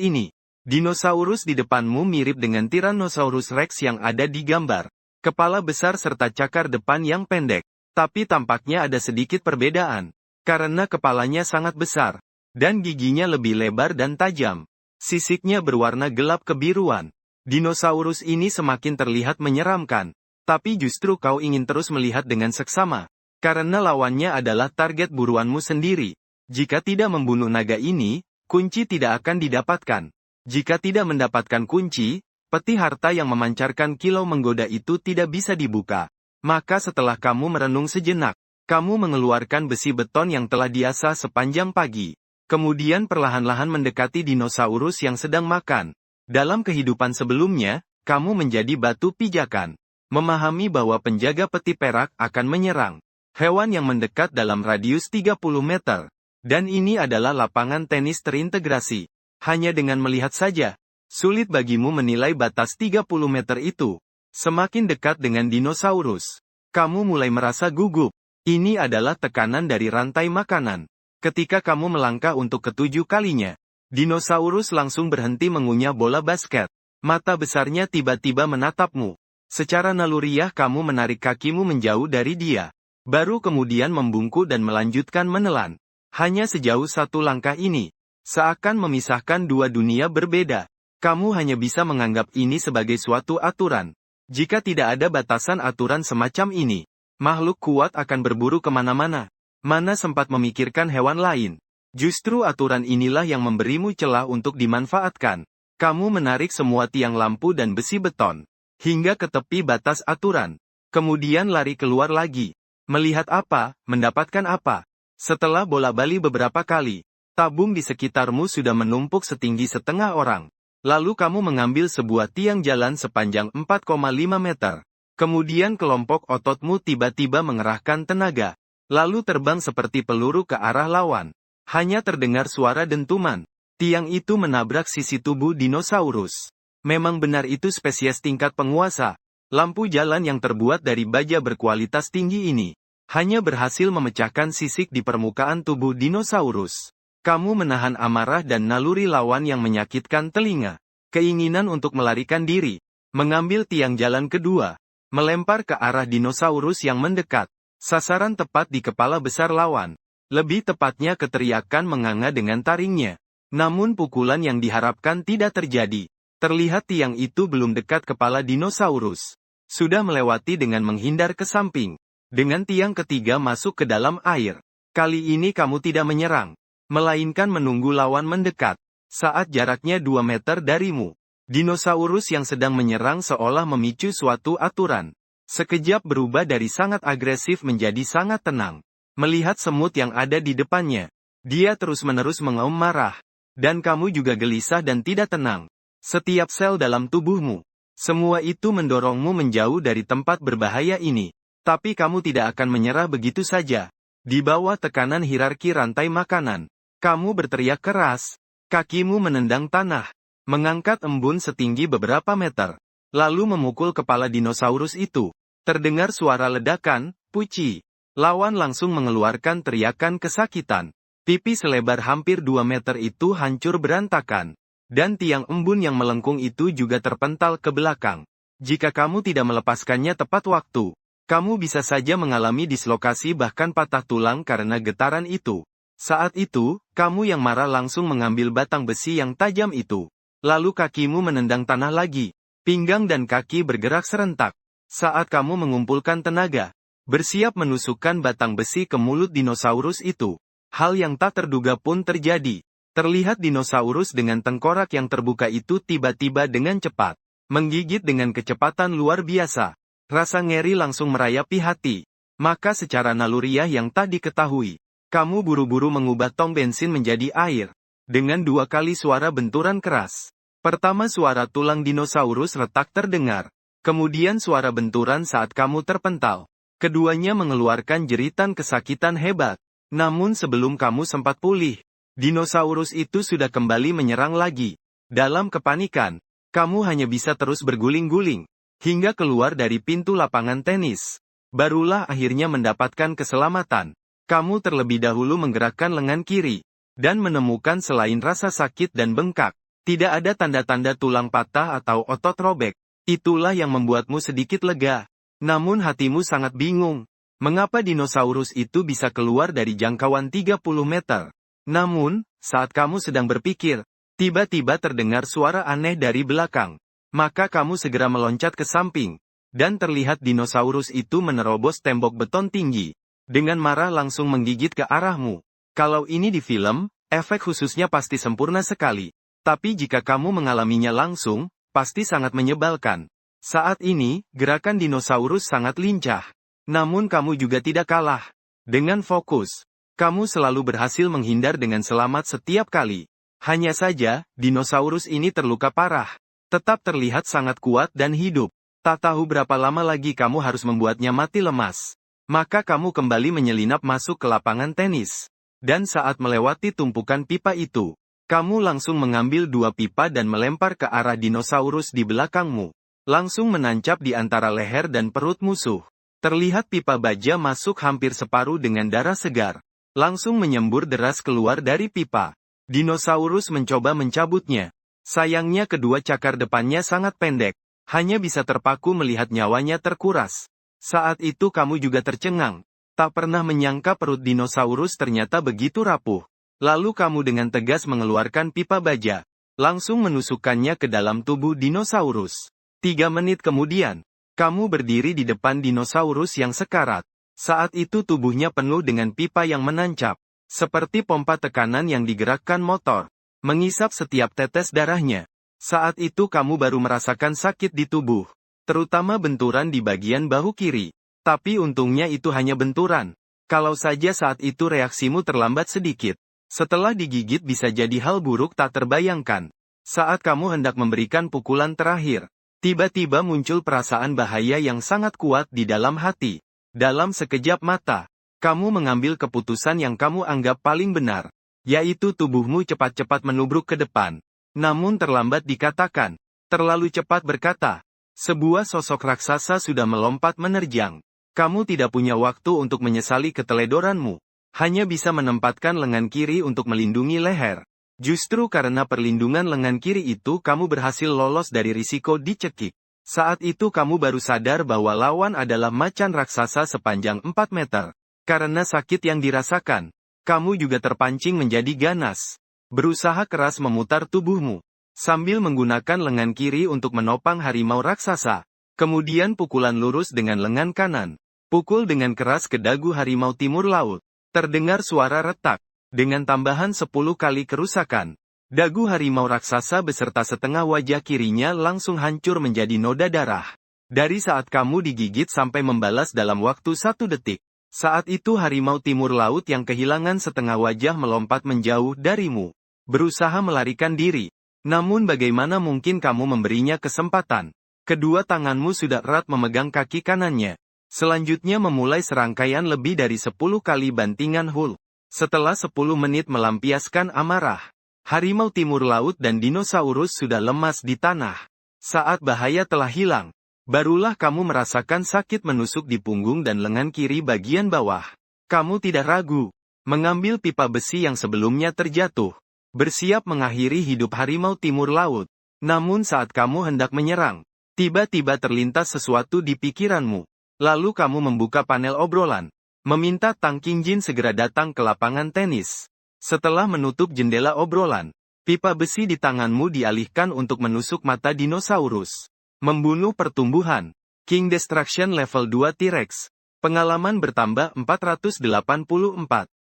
ini. Dinosaurus di depanmu mirip dengan Tyrannosaurus Rex yang ada di gambar. Kepala besar serta cakar depan yang pendek. Tapi tampaknya ada sedikit perbedaan. Karena kepalanya sangat besar. Dan giginya lebih lebar dan tajam. Sisiknya berwarna gelap kebiruan. Dinosaurus ini semakin terlihat menyeramkan. Tapi justru kau ingin terus melihat dengan seksama. Karena lawannya adalah target buruanmu sendiri. Jika tidak membunuh naga ini, kunci tidak akan didapatkan. Jika tidak mendapatkan kunci, peti harta yang memancarkan kilau menggoda itu tidak bisa dibuka. Maka setelah kamu merenung sejenak, kamu mengeluarkan besi beton yang telah diasah sepanjang pagi. Kemudian perlahan-lahan mendekati dinosaurus yang sedang makan. Dalam kehidupan sebelumnya, kamu menjadi batu pijakan. Memahami bahwa penjaga peti perak akan menyerang hewan yang mendekat dalam radius 30 meter. Dan ini adalah lapangan tenis terintegrasi. Hanya dengan melihat saja, sulit bagimu menilai batas 30 meter itu. Semakin dekat dengan dinosaurus, kamu mulai merasa gugup. Ini adalah tekanan dari rantai makanan. Ketika kamu melangkah untuk ketujuh kalinya, dinosaurus langsung berhenti mengunyah bola basket. Mata besarnya tiba-tiba menatapmu. Secara naluriah kamu menarik kakimu menjauh dari dia. Baru kemudian membungkuk dan melanjutkan menelan. Hanya sejauh satu langkah ini, seakan memisahkan dua dunia berbeda. Kamu hanya bisa menganggap ini sebagai suatu aturan. Jika tidak ada batasan aturan semacam ini, makhluk kuat akan berburu kemana-mana. Mana sempat memikirkan hewan lain. Justru aturan inilah yang memberimu celah untuk dimanfaatkan. Kamu menarik semua tiang lampu dan besi beton hingga ke tepi batas aturan. Kemudian lari keluar lagi. Melihat apa, mendapatkan apa. Setelah bola-bali beberapa kali, tabung di sekitarmu sudah menumpuk setinggi setengah orang. Lalu kamu mengambil sebuah tiang jalan sepanjang 4,5 meter. Kemudian kelompok ototmu tiba-tiba mengerahkan tenaga. Lalu terbang seperti peluru ke arah lawan. Hanya terdengar suara dentuman. Tiang itu menabrak sisi tubuh dinosaurus. Memang benar itu spesies tingkat penguasa. Lampu jalan yang terbuat dari baja berkualitas tinggi ini hanya berhasil memecahkan sisik di permukaan tubuh dinosaurus. Kamu menahan amarah dan naluri lawan yang menyakitkan telinga. Keinginan untuk melarikan diri, mengambil tiang jalan kedua, melempar ke arah dinosaurus yang mendekat. Sasaran tepat di kepala besar lawan. Lebih tepatnya keteriakan menganga dengan taringnya. Namun pukulan yang diharapkan tidak terjadi. Terlihat tiang itu belum dekat kepala dinosaurus. Sudah melewati dengan menghindar ke samping. Dengan tiang ketiga masuk ke dalam air. Kali ini kamu tidak menyerang, melainkan menunggu lawan mendekat. Saat jaraknya 2 meter darimu, dinosaurus yang sedang menyerang seolah memicu suatu aturan. Sekejap berubah dari sangat agresif menjadi sangat tenang. Melihat semut yang ada di depannya, dia terus-menerus mengaum marah. Dan kamu juga gelisah dan tidak tenang. Setiap sel dalam tubuhmu, semua itu mendorongmu menjauh dari tempat berbahaya ini. Tapi kamu tidak akan menyerah begitu saja. Di bawah tekanan hierarki rantai makanan, kamu berteriak keras. Kakimu menendang tanah, mengangkat embun setinggi beberapa meter, lalu memukul kepala dinosaurus itu. Terdengar suara ledakan, puci. Lawan langsung mengeluarkan teriakan kesakitan. Pipi selebar hampir 2 meter itu hancur berantakan. Dan tiang embun yang melengkung itu juga terpental ke belakang. Jika kamu tidak melepaskannya tepat waktu, kamu bisa saja mengalami dislokasi bahkan patah tulang karena getaran itu. Saat itu, kamu yang marah langsung mengambil batang besi yang tajam itu. Lalu kakimu menendang tanah lagi. Pinggang dan kaki bergerak serentak. Saat kamu mengumpulkan tenaga, bersiap menusukkan batang besi ke mulut dinosaurus itu. Hal yang tak terduga pun terjadi. Terlihat dinosaurus dengan tengkorak yang terbuka itu tiba-tiba dengan cepat menggigit dengan kecepatan luar biasa. Rasa ngeri langsung merayapi hati. Maka secara naluriah yang tak diketahui, kamu buru-buru mengubah tong bensin menjadi air. Dengan 2 kali suara benturan keras. Pertama suara tulang dinosaurus retak terdengar. Kemudian suara benturan saat kamu terpental. Keduanya mengeluarkan jeritan kesakitan hebat. Namun sebelum kamu sempat pulih, dinosaurus itu sudah kembali menyerang lagi. Dalam kepanikan, kamu hanya bisa terus berguling-guling, hingga keluar dari pintu lapangan tenis. Barulah akhirnya mendapatkan keselamatan. Kamu terlebih dahulu menggerakkan lengan kiri, dan menemukan selain rasa sakit dan bengkak, tidak ada tanda-tanda tulang patah atau otot robek. Itulah yang membuatmu sedikit lega. Namun hatimu sangat bingung. Mengapa dinosaurus itu bisa keluar dari jangkauan 30 meter? Namun, saat kamu sedang berpikir, tiba-tiba terdengar suara aneh dari belakang. Maka kamu segera meloncat ke samping, dan terlihat dinosaurus itu menerobos tembok beton tinggi. Dengan marah langsung menggigit ke arahmu. Kalau ini di film, efek khususnya pasti sempurna sekali. Tapi jika kamu mengalaminya langsung, pasti sangat menyebalkan. Saat ini, gerakan dinosaurus sangat lincah. Namun kamu juga tidak kalah. Dengan fokus, kamu selalu berhasil menghindar dengan selamat setiap kali. Hanya saja, dinosaurus ini terluka parah. Tetap terlihat sangat kuat dan hidup. Tak tahu berapa lama lagi kamu harus membuatnya mati lemas. Maka kamu kembali menyelinap masuk ke lapangan tenis. Dan saat melewati tumpukan pipa itu, kamu langsung mengambil 2 pipa dan melempar ke arah dinosaurus di belakangmu. Langsung menancap di antara leher dan perut musuh. Terlihat pipa baja masuk hampir separuh dengan darah segar. Langsung menyembur deras keluar dari pipa. Dinosaurus mencoba mencabutnya. Sayangnya kedua cakar depannya sangat pendek. Hanya bisa terpaku melihat nyawanya terkuras. Saat itu kamu juga tercengang. Tak pernah menyangka perut dinosaurus ternyata begitu rapuh. Lalu kamu dengan tegas mengeluarkan pipa baja. Langsung menusukkannya ke dalam tubuh dinosaurus. 3 menit kemudian, kamu berdiri di depan dinosaurus yang sekarat. Saat itu tubuhnya penuh dengan pipa yang menancap. Seperti pompa tekanan yang digerakkan motor. Mengisap setiap tetes darahnya. Saat itu kamu baru merasakan sakit di tubuh. Terutama benturan di bagian bahu kiri. Tapi untungnya itu hanya benturan. Kalau saja saat itu reaksimu terlambat sedikit. Setelah digigit bisa jadi hal buruk tak terbayangkan. Saat kamu hendak memberikan pukulan terakhir, tiba-tiba muncul perasaan bahaya yang sangat kuat di dalam hati. Dalam sekejap mata, kamu mengambil keputusan yang kamu anggap paling benar. Yaitu tubuhmu cepat-cepat menubruk ke depan. Namun terlambat dikatakan. Terlalu cepat berkata. Sebuah sosok raksasa sudah melompat menerjang. Kamu tidak punya waktu untuk menyesali keteledoranmu. Hanya bisa menempatkan lengan kiri untuk melindungi leher. Justru karena perlindungan lengan kiri itu kamu berhasil lolos dari risiko dicekik. Saat itu kamu baru sadar bahwa lawan adalah macan raksasa sepanjang 4 meter. Karena sakit yang dirasakan, kamu juga terpancing menjadi ganas. Berusaha keras memutar tubuhmu. Sambil menggunakan lengan kiri untuk menopang harimau raksasa. Kemudian pukulan lurus dengan lengan kanan. Pukul dengan keras ke dagu harimau timur laut. Terdengar suara retak. Dengan tambahan 10 kali kerusakan. Dagu harimau raksasa beserta setengah wajah kirinya langsung hancur menjadi noda darah. Dari saat kamu digigit sampai membalas dalam waktu 1 detik. Saat itu harimau timur laut yang kehilangan setengah wajah melompat menjauh darimu. Berusaha melarikan diri. Namun bagaimana mungkin kamu memberinya kesempatan? Kedua tanganmu sudah erat memegang kaki kanannya. Selanjutnya memulai serangkaian lebih dari 10 kali bantingan Hulk. Setelah 10 menit melampiaskan amarah, harimau timur laut dan dinosaurus sudah lemas di tanah. Saat bahaya telah hilang, barulah kamu merasakan sakit menusuk di punggung dan lengan kiri bagian bawah. Kamu tidak ragu, mengambil pipa besi yang sebelumnya terjatuh. Bersiap mengakhiri hidup harimau timur laut. Namun saat kamu hendak menyerang, tiba-tiba terlintas sesuatu di pikiranmu. Lalu kamu membuka panel obrolan. Meminta Tang Qingjin segera datang ke lapangan tenis. Setelah menutup jendela obrolan, pipa besi di tanganmu dialihkan untuk menusuk mata dinosaurus. Membunuh pertumbuhan. King Destruction level 2 T-Rex. Pengalaman bertambah 484.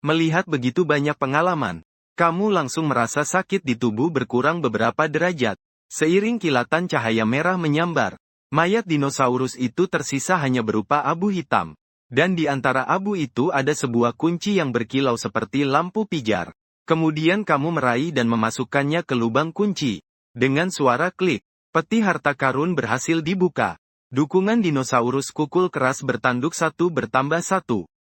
Melihat begitu banyak pengalaman, kamu langsung merasa sakit di tubuh berkurang beberapa derajat. Seiring kilatan cahaya merah menyambar, mayat dinosaurus itu tersisa hanya berupa abu hitam. Dan di antara abu itu ada sebuah kunci yang berkilau seperti lampu pijar. Kemudian kamu meraih dan memasukkannya ke lubang kunci. Dengan suara klik, peti harta karun berhasil dibuka. Dukungan dinosaurus kukul keras bertanduk 1 bertambah 1.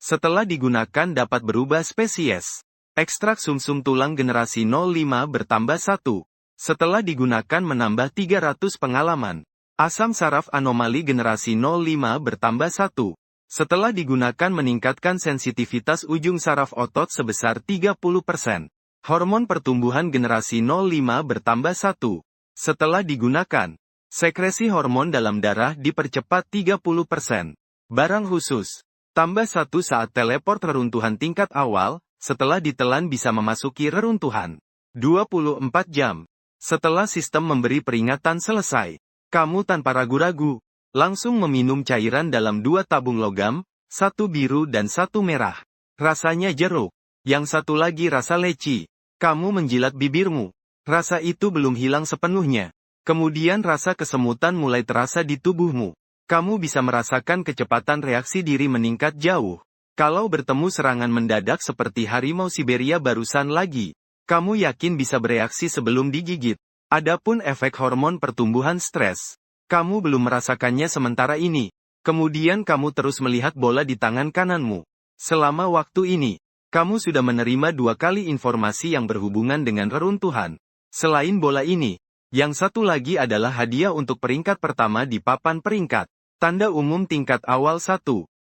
Setelah digunakan dapat berubah spesies. Ekstrak sumsum tulang generasi 05 bertambah 1. Setelah digunakan menambah 300 pengalaman. Asam saraf anomali generasi 05 bertambah 1. Setelah digunakan meningkatkan sensitivitas ujung saraf otot sebesar 30%. Hormon pertumbuhan generasi 05 bertambah 1. Setelah digunakan, sekresi hormon dalam darah dipercepat 30%. Barang khusus. Tambah 1 saat teleport reruntuhan tingkat awal, setelah ditelan bisa memasuki reruntuhan. 24 jam. Setelah sistem memberi peringatan selesai, kamu tanpa ragu-ragu, langsung meminum cairan dalam 2 tabung logam, 1 biru dan 1 merah. Rasanya jeruk. Yang satu lagi rasa leci. Kamu menjilat bibirmu. Rasa itu belum hilang sepenuhnya. Kemudian rasa kesemutan mulai terasa di tubuhmu. Kamu bisa merasakan kecepatan reaksi diri meningkat jauh. Kalau bertemu serangan mendadak seperti harimau Siberia barusan lagi, kamu yakin bisa bereaksi sebelum digigit. Adapun efek hormon pertumbuhan stres, kamu belum merasakannya sementara ini. Kemudian kamu terus melihat bola di tangan kananmu. Selama waktu ini, Kamu sudah menerima 2 kali informasi yang berhubungan dengan reruntuhan. Selain bola ini, yang satu lagi adalah hadiah untuk peringkat pertama di papan peringkat. Tanda umum tingkat awal 1.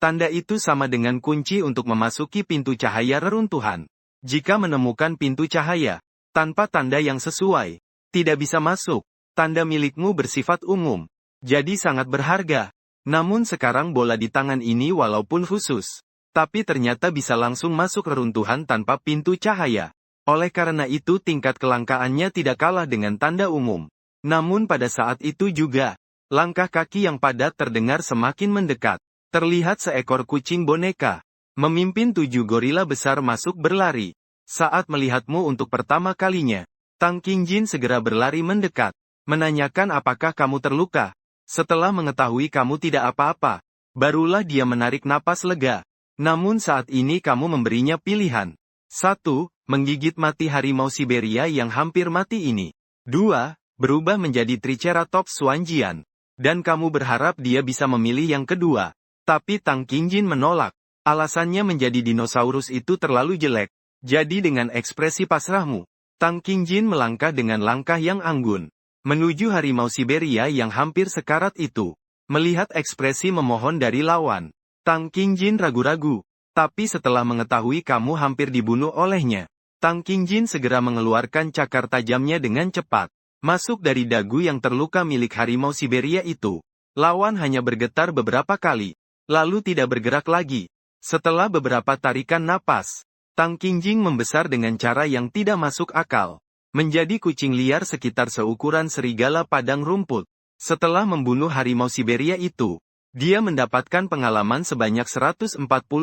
Tanda itu sama dengan kunci untuk memasuki pintu cahaya reruntuhan. Jika menemukan pintu cahaya, tanpa tanda yang sesuai, tidak bisa masuk. Tanda milikmu bersifat umum, jadi sangat berharga. Namun sekarang bola di tangan ini walaupun khusus, tapi ternyata bisa langsung masuk reruntuhan tanpa pintu cahaya. Oleh karena itu tingkat kelangkaannya tidak kalah dengan tanda umum. Namun pada saat itu juga, langkah kaki yang padat terdengar semakin mendekat. Terlihat seekor kucing boneka, memimpin 7 gorila besar masuk berlari. Saat melihatmu untuk pertama kalinya, Tang Qingjin segera berlari mendekat, menanyakan apakah kamu terluka. Setelah mengetahui kamu tidak apa-apa, barulah dia menarik napas lega. Namun saat ini kamu memberinya pilihan. 1. Menggigit mati harimau Siberia yang hampir mati ini. 2. Berubah menjadi Triceratops Swangian. Dan kamu berharap dia bisa memilih yang kedua. Tapi Tang Qingjin menolak. Alasannya menjadi dinosaurus itu terlalu jelek. Jadi dengan ekspresi pasrahmu, Tang Qingjin melangkah dengan langkah yang anggun menuju harimau Siberia yang hampir sekarat itu. Melihat ekspresi memohon dari lawan, Tang Qingjin ragu-ragu. Tapi setelah mengetahui kamu hampir dibunuh olehnya, Tang Qingjin segera mengeluarkan cakar tajamnya dengan cepat, masuk dari dagu yang terluka milik harimau Siberia itu. Lawan hanya bergetar beberapa kali, lalu tidak bergerak lagi. Setelah beberapa tarikan napas, Tang Qingjin membesar dengan cara yang tidak masuk akal, menjadi kucing liar sekitar seukuran serigala padang rumput. Setelah membunuh harimau Siberia itu, dia mendapatkan pengalaman sebanyak 140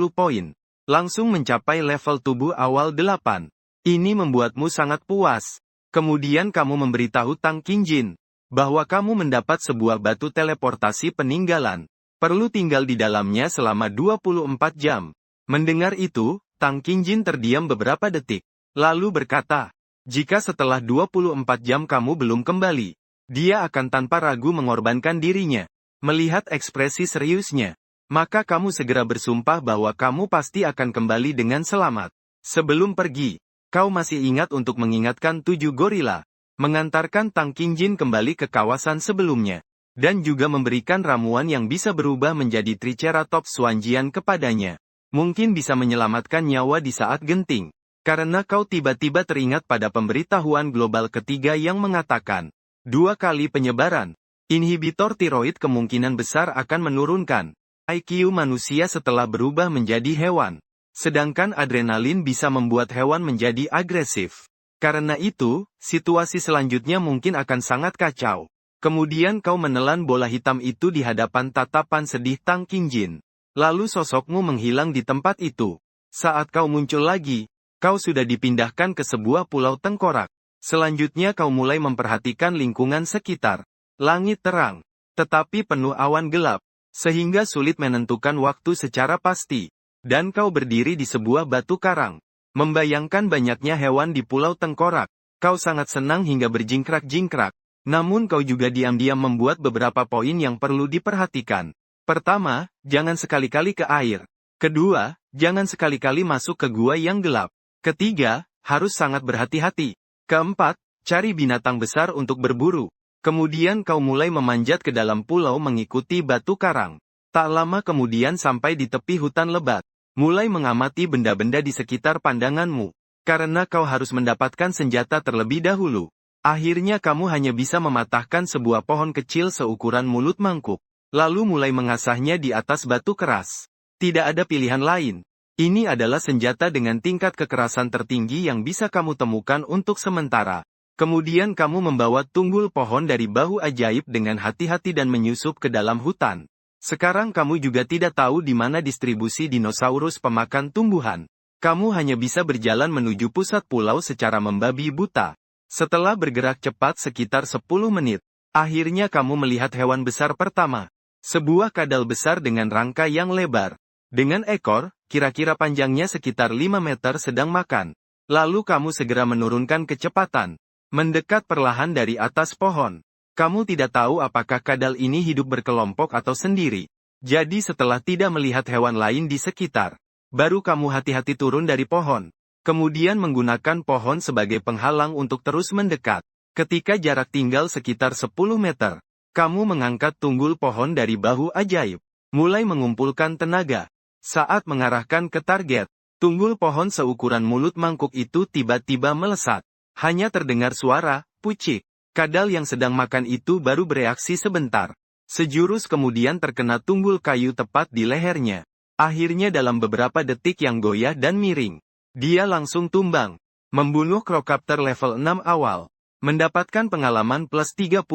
poin, langsung mencapai level tubuh awal 8. Ini membuatmu sangat puas. Kemudian kamu memberitahu Tang Qingjin bahwa kamu mendapat sebuah batu teleportasi peninggalan. Perlu tinggal di dalamnya selama 24 jam. Mendengar itu, Tang Qingjin terdiam beberapa detik, lalu berkata, jika setelah 24 jam kamu belum kembali, dia akan tanpa ragu mengorbankan dirinya. Melihat ekspresi seriusnya, maka kamu segera bersumpah bahwa kamu pasti akan kembali dengan selamat. Sebelum pergi, kau masih ingat untuk mengingatkan 7 gorila, mengantarkan Tang Qingjin kembali ke kawasan sebelumnya, dan juga memberikan ramuan yang bisa berubah menjadi Triceratops Swangian kepadanya. Mungkin bisa menyelamatkan nyawa di saat genting, karena kau tiba-tiba teringat pada pemberitahuan global ketiga yang mengatakan, 2 kali penyebaran. Inhibitor tiroid kemungkinan besar akan menurunkan IQ manusia setelah berubah menjadi hewan. Sedangkan adrenalin bisa membuat hewan menjadi agresif. Karena itu, situasi selanjutnya mungkin akan sangat kacau. Kemudian kau menelan bola hitam itu di hadapan tatapan sedih Tang Qingjin. Lalu sosokmu menghilang di tempat itu. Saat kau muncul lagi, kau sudah dipindahkan ke sebuah pulau tengkorak. Selanjutnya kau mulai memperhatikan lingkungan sekitar. Langit terang, tetapi penuh awan gelap, sehingga sulit menentukan waktu secara pasti. Dan kau berdiri di sebuah batu karang. Membayangkan banyaknya hewan di pulau tengkorak, kau sangat senang hingga berjingkrak-jingkrak. Namun kau juga diam-diam membuat beberapa poin yang perlu diperhatikan. Pertama, jangan sekali-kali ke air. Kedua, jangan sekali-kali masuk ke gua yang gelap. Ketiga, harus sangat berhati-hati. Keempat, cari binatang besar untuk berburu. Kemudian kau mulai memanjat ke dalam pulau mengikuti batu karang. Tak lama kemudian sampai di tepi hutan lebat. Mulai mengamati benda-benda di sekitar pandanganmu. Karena kau harus mendapatkan senjata terlebih dahulu. Akhirnya kamu hanya bisa mematahkan sebuah pohon kecil seukuran mulut mangkuk. Lalu mulai mengasahnya di atas batu keras. Tidak ada pilihan lain. Ini adalah senjata dengan tingkat kekerasan tertinggi yang bisa kamu temukan untuk sementara. Kemudian kamu membawa tunggul pohon dari bahu ajaib dengan hati-hati dan menyusup ke dalam hutan. Sekarang kamu juga tidak tahu di mana distribusi dinosaurus pemakan tumbuhan. Kamu hanya bisa berjalan menuju pusat pulau secara membabi buta. Setelah bergerak cepat sekitar 10 menit, akhirnya kamu melihat hewan besar pertama. Sebuah kadal besar dengan rangka yang lebar. Dengan ekor, kira-kira panjangnya sekitar 5 meter sedang makan. Lalu kamu segera menurunkan kecepatan. Mendekat perlahan dari atas pohon. Kamu tidak tahu apakah kadal ini hidup berkelompok atau sendiri. Jadi setelah tidak melihat hewan lain di sekitar, Baru kamu hati-hati turun dari pohon. Kemudian menggunakan pohon sebagai penghalang untuk terus mendekat. Ketika jarak tinggal sekitar 10 meter, kamu mengangkat tunggul pohon dari bahu ajaib. Mulai mengumpulkan tenaga. Saat mengarahkan ke target, tunggul pohon seukuran mulut mangkuk itu tiba-tiba melesat. Hanya terdengar suara, pucik. Kadal yang sedang makan itu baru bereaksi sebentar. Sejurus kemudian terkena tunggul kayu tepat di lehernya. Akhirnya dalam beberapa detik yang goyah dan miring, dia langsung tumbang. Membunuh Crocopter level 6 awal. Mendapatkan pengalaman plus 35.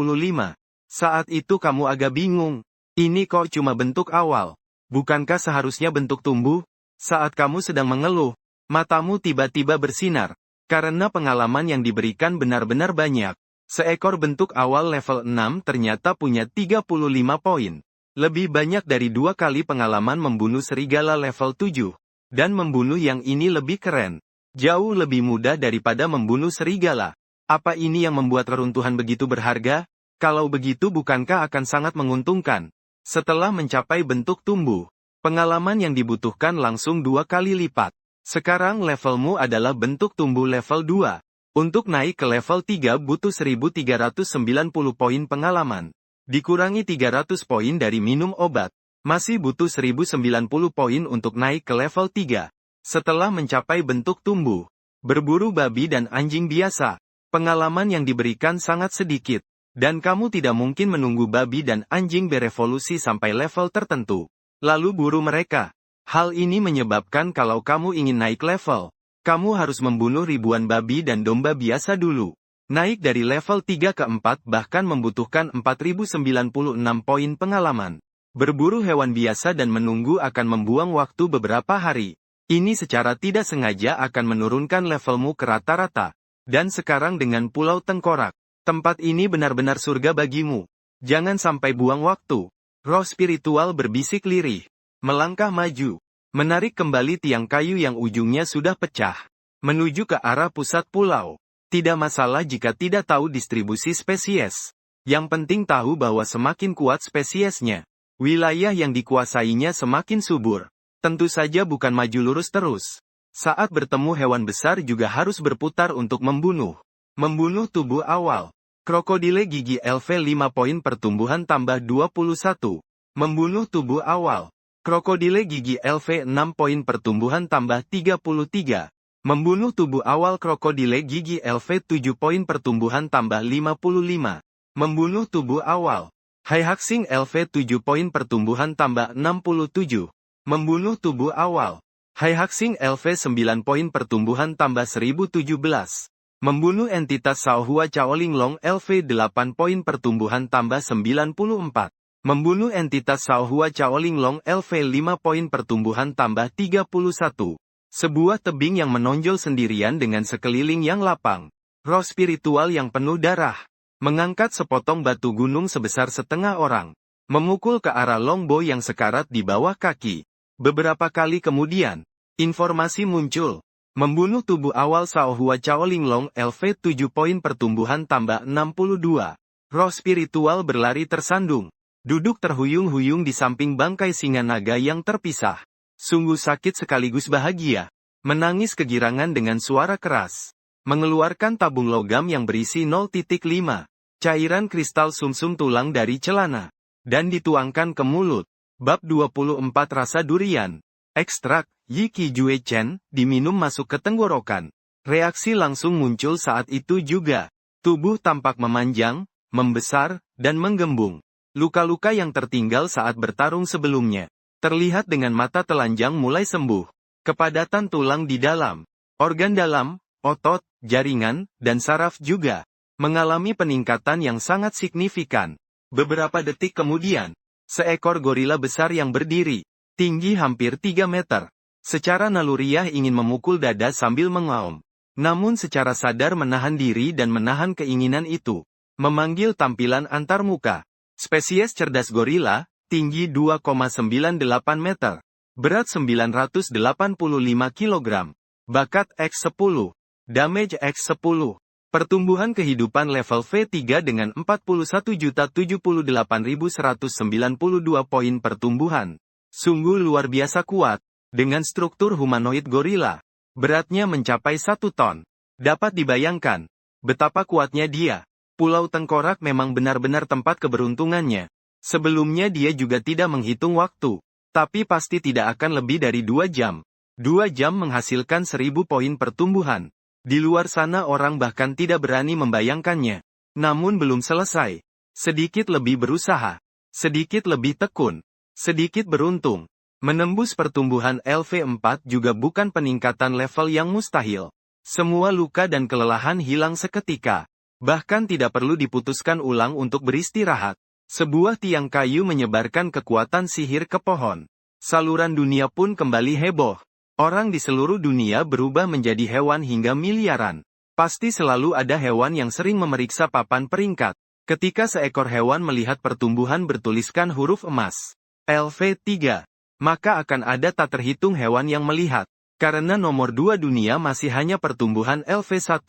Saat itu kamu agak bingung. Ini kok cuma bentuk awal. Bukankah seharusnya bentuk tumbuh? Saat kamu sedang mengeluh, matamu tiba-tiba bersinar. Karena pengalaman yang diberikan benar-benar banyak. Seekor bentuk awal level 6 ternyata punya 35 poin. Lebih banyak dari 2 kali pengalaman membunuh serigala level 7. Dan membunuh yang ini lebih keren. Jauh lebih mudah daripada membunuh serigala. Apa ini yang membuat reruntuhan begitu berharga? Kalau begitu bukankah akan sangat menguntungkan? Setelah mencapai bentuk tumbuh, pengalaman yang dibutuhkan langsung 2 kali lipat. Sekarang levelmu adalah bentuk tumbuh level 2. Untuk naik ke level 3 butuh 1390 poin pengalaman. Dikurangi 300 poin dari minum obat. Masih butuh 1090 poin untuk naik ke level 3. Setelah mencapai bentuk tumbuh, berburu babi dan anjing biasa, pengalaman yang diberikan sangat sedikit. Dan kamu tidak mungkin menunggu babi dan anjing berevolusi sampai level tertentu. Lalu buru mereka. Hal ini menyebabkan kalau kamu ingin naik level, kamu harus membunuh ribuan babi dan domba biasa dulu. Naik dari level 3 ke 4 bahkan membutuhkan 4096 poin pengalaman. Berburu hewan biasa dan menunggu akan membuang waktu beberapa hari. Ini secara tidak sengaja akan menurunkan levelmu ke rata-rata. Dan sekarang dengan Pulau Tengkorak, tempat ini benar-benar surga bagimu. Jangan sampai buang waktu. Roh spiritual berbisik lirih. Melangkah maju. Menarik kembali tiang kayu yang ujungnya sudah pecah. Menuju ke arah pusat pulau. Tidak masalah jika tidak tahu distribusi spesies. Yang penting tahu bahwa semakin kuat spesiesnya, wilayah yang dikuasainya semakin subur. Tentu saja bukan maju lurus terus. Saat bertemu hewan besar juga harus berputar untuk membunuh. Membunuh tubuh awal. Krokodile gigi LV 5 poin pertumbuhan tambah 21. Membunuh tubuh awal. Krokodile gigi LV 6 poin pertumbuhan tambah 33. Membunuh tubuh awal krokodile gigi LV 7 poin pertumbuhan tambah 55. Membunuh tubuh awal. Haihaxing LV 7 poin pertumbuhan tambah 67. Membunuh tubuh awal. Haihaxing LV 9 poin pertumbuhan tambah 1017. Membunuh entitas Shaohua Chaolinglong LV 8 poin pertumbuhan tambah 94. Membunuh entitas Shaohua Chaolinglong LV 5 poin pertumbuhan tambah 31. Sebuah tebing yang menonjol sendirian dengan sekeliling yang lapang. Roh spiritual yang penuh darah. Mengangkat sepotong batu gunung sebesar setengah orang. Memukul ke arah longbow yang sekarat di bawah kaki. Beberapa kali kemudian, informasi muncul. Membunuh tubuh awal Shaohua Chaolinglong LV 7 poin pertumbuhan tambah 62. Roh spiritual berlari tersandung. Duduk terhuyung-huyung di samping bangkai singa naga yang terpisah. Sungguh sakit sekaligus bahagia. Menangis kegirangan dengan suara keras. Mengeluarkan tabung logam yang berisi 0,5. Cairan kristal sumsum tulang dari celana. Dan dituangkan ke mulut. Bab 24 rasa durian. Ekstrak, Yiki Jue Chen, diminum masuk ke tenggorokan. Reaksi langsung muncul saat itu juga. Tubuh tampak memanjang, membesar, dan menggembung. Luka-luka yang tertinggal saat bertarung sebelumnya, terlihat dengan mata telanjang mulai sembuh. Kepadatan tulang di dalam, organ dalam, otot, jaringan, dan saraf juga, mengalami peningkatan yang sangat signifikan. Beberapa detik kemudian, seekor gorila besar yang berdiri, tinggi hampir 3 meter, secara naluriah ingin memukul dada sambil mengaum. Namun secara sadar menahan diri dan menahan keinginan itu. Memanggil tampilan antarmuka. Spesies cerdas gorila, tinggi 2,98 meter. Berat 985 kg. Bakat X10. Damage X10. Pertumbuhan kehidupan level V3 dengan 41.078.192 poin pertumbuhan. Sungguh luar biasa kuat. Dengan struktur humanoid gorila, beratnya mencapai 1 ton. Dapat dibayangkan betapa kuatnya dia. Pulau Tengkorak memang benar-benar tempat keberuntungannya. Sebelumnya dia juga tidak menghitung waktu, tapi pasti tidak akan lebih dari 2 jam. 2 jam menghasilkan 1000 poin pertumbuhan. Di luar sana orang bahkan tidak berani membayangkannya. Namun belum selesai. Sedikit lebih berusaha. Sedikit lebih tekun. Sedikit beruntung. Menembus pertumbuhan LV4 juga bukan peningkatan level yang mustahil. Semua luka dan kelelahan hilang seketika. Bahkan tidak perlu diputuskan ulang untuk beristirahat. Sebuah tiang kayu menyebarkan kekuatan sihir ke pohon. Saluran dunia pun kembali heboh. Orang di seluruh dunia berubah menjadi hewan hingga miliaran. Pasti selalu ada hewan yang sering memeriksa papan peringkat. Ketika seekor hewan melihat pertumbuhan bertuliskan huruf emas LV3, maka akan ada tak terhitung hewan yang melihat. Karena nomor 2 dunia masih hanya pertumbuhan LV1.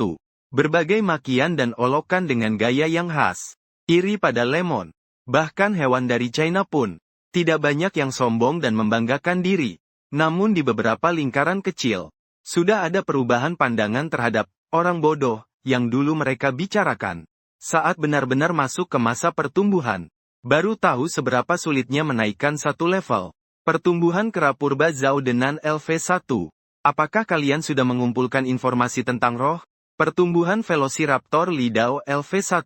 Berbagai makian dan olokan dengan gaya yang khas. Iri pada lemon. Bahkan hewan dari China pun. Tidak banyak yang sombong dan membanggakan diri. Namun di beberapa lingkaran kecil, sudah ada perubahan pandangan terhadap orang bodoh yang dulu mereka bicarakan. Saat benar-benar masuk ke masa pertumbuhan, baru tahu seberapa sulitnya menaikkan 1 level. Pertumbuhan kera purba Zaudenan LV1. Apakah kalian sudah mengumpulkan informasi tentang roh? Pertumbuhan Velociraptor Lidao LV1.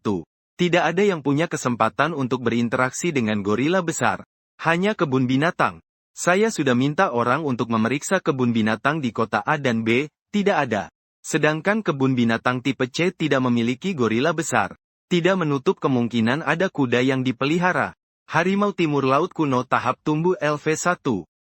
Tidak ada yang punya kesempatan untuk berinteraksi dengan gorila besar. Hanya kebun binatang. Saya sudah minta orang untuk memeriksa kebun binatang di kota A dan B, tidak ada. Sedangkan kebun binatang tipe C tidak memiliki gorila besar. Tidak menutup kemungkinan ada kuda yang dipelihara. Harimau timur laut kuno tahap tumbuh LV1.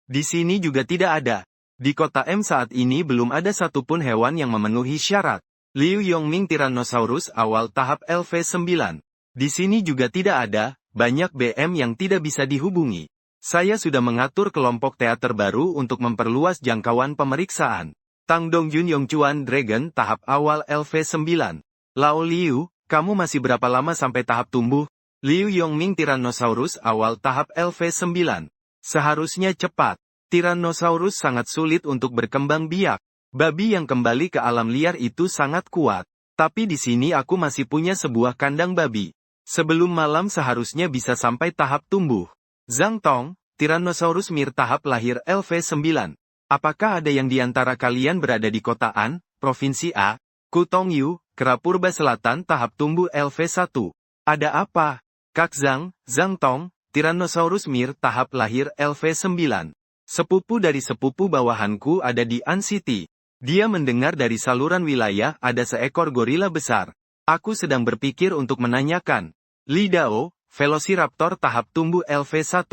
Di sini juga tidak ada. Di kota M saat ini belum ada satupun hewan yang memenuhi syarat. Liu Yongming Tyrannosaurus awal tahap LV9. Di sini juga tidak ada, banyak BM yang tidak bisa dihubungi. Saya sudah mengatur kelompok teater baru untuk memperluas jangkauan pemeriksaan. Tang Dongjun Yongchuan Dragon tahap awal LV9. Lao Liu, kamu masih berapa lama sampai tahap tumbuh? Liu Yongming Tyrannosaurus awal tahap LV9. Seharusnya cepat. Tyrannosaurus sangat sulit untuk berkembang biak. Babi yang kembali ke alam liar itu sangat kuat. Tapi di sini aku masih punya sebuah kandang babi. Sebelum malam seharusnya bisa sampai tahap tumbuh. Zhang Tong, Tyrannosaurus Mir tahap lahir LV9. Apakah ada yang di antara kalian berada di kota An, Provinsi A? Kutong Yu, kera purba selatan tahap tumbuh LV1. Ada apa? Kak Zhang, Zhang Tong, Tyrannosaurus Mir tahap lahir LV9. Sepupu dari sepupu bawahanku ada di An City. Dia mendengar dari saluran wilayah ada seekor gorila besar. Aku sedang berpikir untuk menanyakan. Lidao, Velociraptor tahap tumbuh LV1.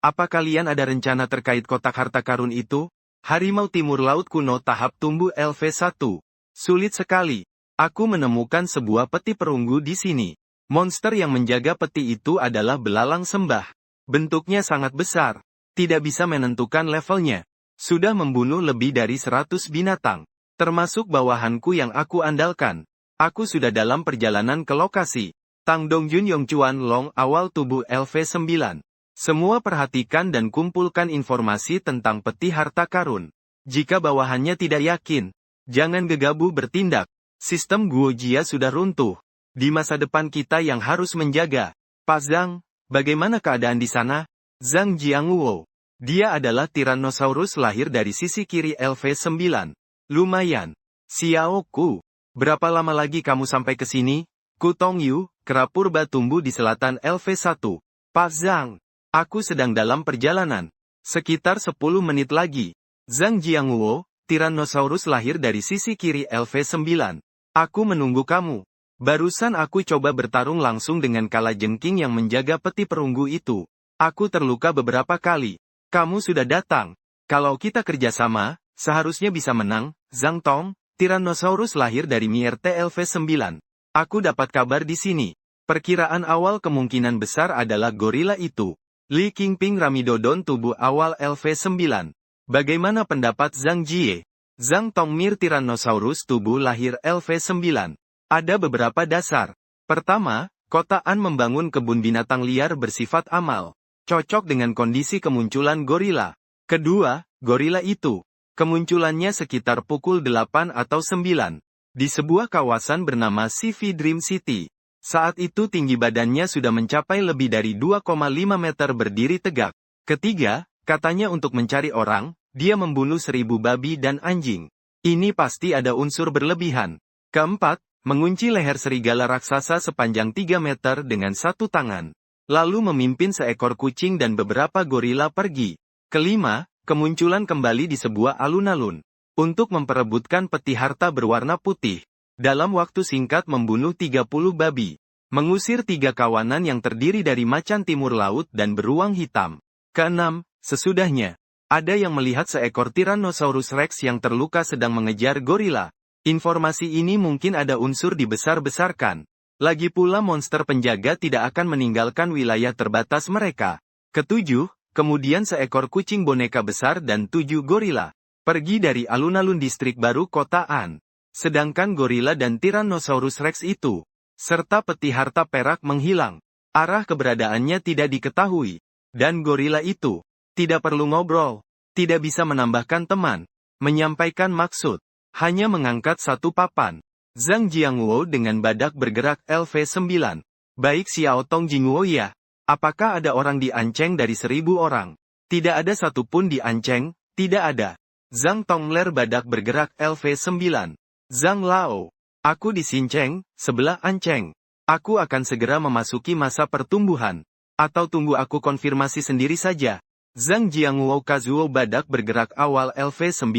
Apa kalian ada rencana terkait kotak harta karun itu? Harimau timur laut kuno tahap tumbuh LV1. Sulit sekali. Aku menemukan sebuah peti perunggu di sini. Monster yang menjaga peti itu adalah belalang sembah. Bentuknya sangat besar. Tidak bisa menentukan levelnya. Sudah membunuh lebih dari 100 binatang. Termasuk bawahanku yang aku andalkan. Aku sudah dalam perjalanan ke lokasi. Tang Dongjun Yongchuan Long awal tubuh LV9. Semua perhatikan dan kumpulkan informasi tentang peti harta karun. Jika bawahannya tidak yakin, jangan gegabah bertindak. Sistem Guojia sudah runtuh. Di masa depan kita yang harus menjaga. Pak Zhang, bagaimana keadaan di sana? Zhang Jiangguo. Dia adalah Tyrannosaurus lahir dari sisi kiri LV9. Lumayan. Xiao Ku. Berapa lama lagi kamu sampai ke sini? Kutong Yu, kera purba tumbuh di selatan LV1. Pak Zhang. Aku sedang dalam perjalanan. Sekitar 10 menit lagi. Zhang Jiangguo, Tyrannosaurus lahir dari sisi kiri LV9. Aku menunggu kamu. Barusan aku coba bertarung langsung dengan kalajengking yang menjaga peti perunggu itu. Aku terluka beberapa kali. Kamu sudah datang. Kalau kita kerjasama, seharusnya bisa menang. Zhang Tong, Tyrannosaurus lahir dari Mier TLV9. Aku dapat kabar di sini. Perkiraan awal kemungkinan besar adalah gorila itu. Li Qingping Ramidodon tubuh awal LV9. Bagaimana pendapat Zhang Jie? Zhang Tong Mir Tyrannosaurus tubuh lahir LV9. Ada beberapa dasar. Pertama, kota An membangun kebun binatang liar bersifat amal. Cocok dengan kondisi kemunculan gorila. Kedua, gorila itu. Kemunculannya sekitar pukul 8 atau 9. Di sebuah kawasan bernama CV Dream City. Saat itu tinggi badannya sudah mencapai lebih dari 2,5 meter berdiri tegak. Ketiga, katanya untuk mencari orang, dia membunuh 1000 babi dan anjing. Ini pasti ada unsur berlebihan. Keempat, mengunci leher serigala raksasa sepanjang 3 meter dengan satu tangan. Lalu memimpin seekor kucing dan beberapa gorila pergi. Kelima, kemunculan kembali di sebuah alun-alun. Untuk memperebutkan peti harta berwarna putih. Dalam waktu singkat membunuh 30 babi. Mengusir 3 kawanan yang terdiri dari macan timur laut dan beruang hitam. Keenam, sesudahnya. Ada yang melihat seekor Tyrannosaurus Rex yang terluka sedang mengejar gorila. Informasi ini mungkin ada unsur dibesar-besarkan. Lagi pula monster penjaga tidak akan meninggalkan wilayah terbatas mereka. Ketujuh, kemudian seekor kucing boneka besar dan 7 gorila. Pergi dari alun-alun distrik baru kota An. Sedangkan gorila dan Tyrannosaurus Rex itu, serta peti harta perak menghilang. Arah keberadaannya tidak diketahui. Dan gorila itu, tidak perlu ngobrol, tidak bisa menambahkan teman, menyampaikan maksud, hanya mengangkat satu papan. Zhang Jianghuo dengan badak bergerak LV9. Baik Xiao Tong Jinghuo ya. Apakah ada orang di Anceng dari 1000 orang? Tidak ada satupun di Anceng, tidak ada. Zhang Tongler badak bergerak LV9. Zhang Lao. Aku di Xincheng, sebelah Anceng. Aku akan segera memasuki masa pertumbuhan. Atau tunggu aku konfirmasi sendiri saja. Zhang Jianghuo Kazuo badak bergerak awal LV9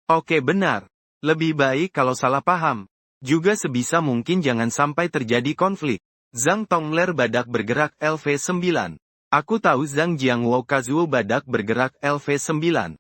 Oke benar. Lebih baik kalau salah paham. Juga sebisa mungkin jangan sampai terjadi konflik. Zhang Tongler badak bergerak LV9. Aku tahu Zhang Jianghuo Kazuo badak bergerak LV9.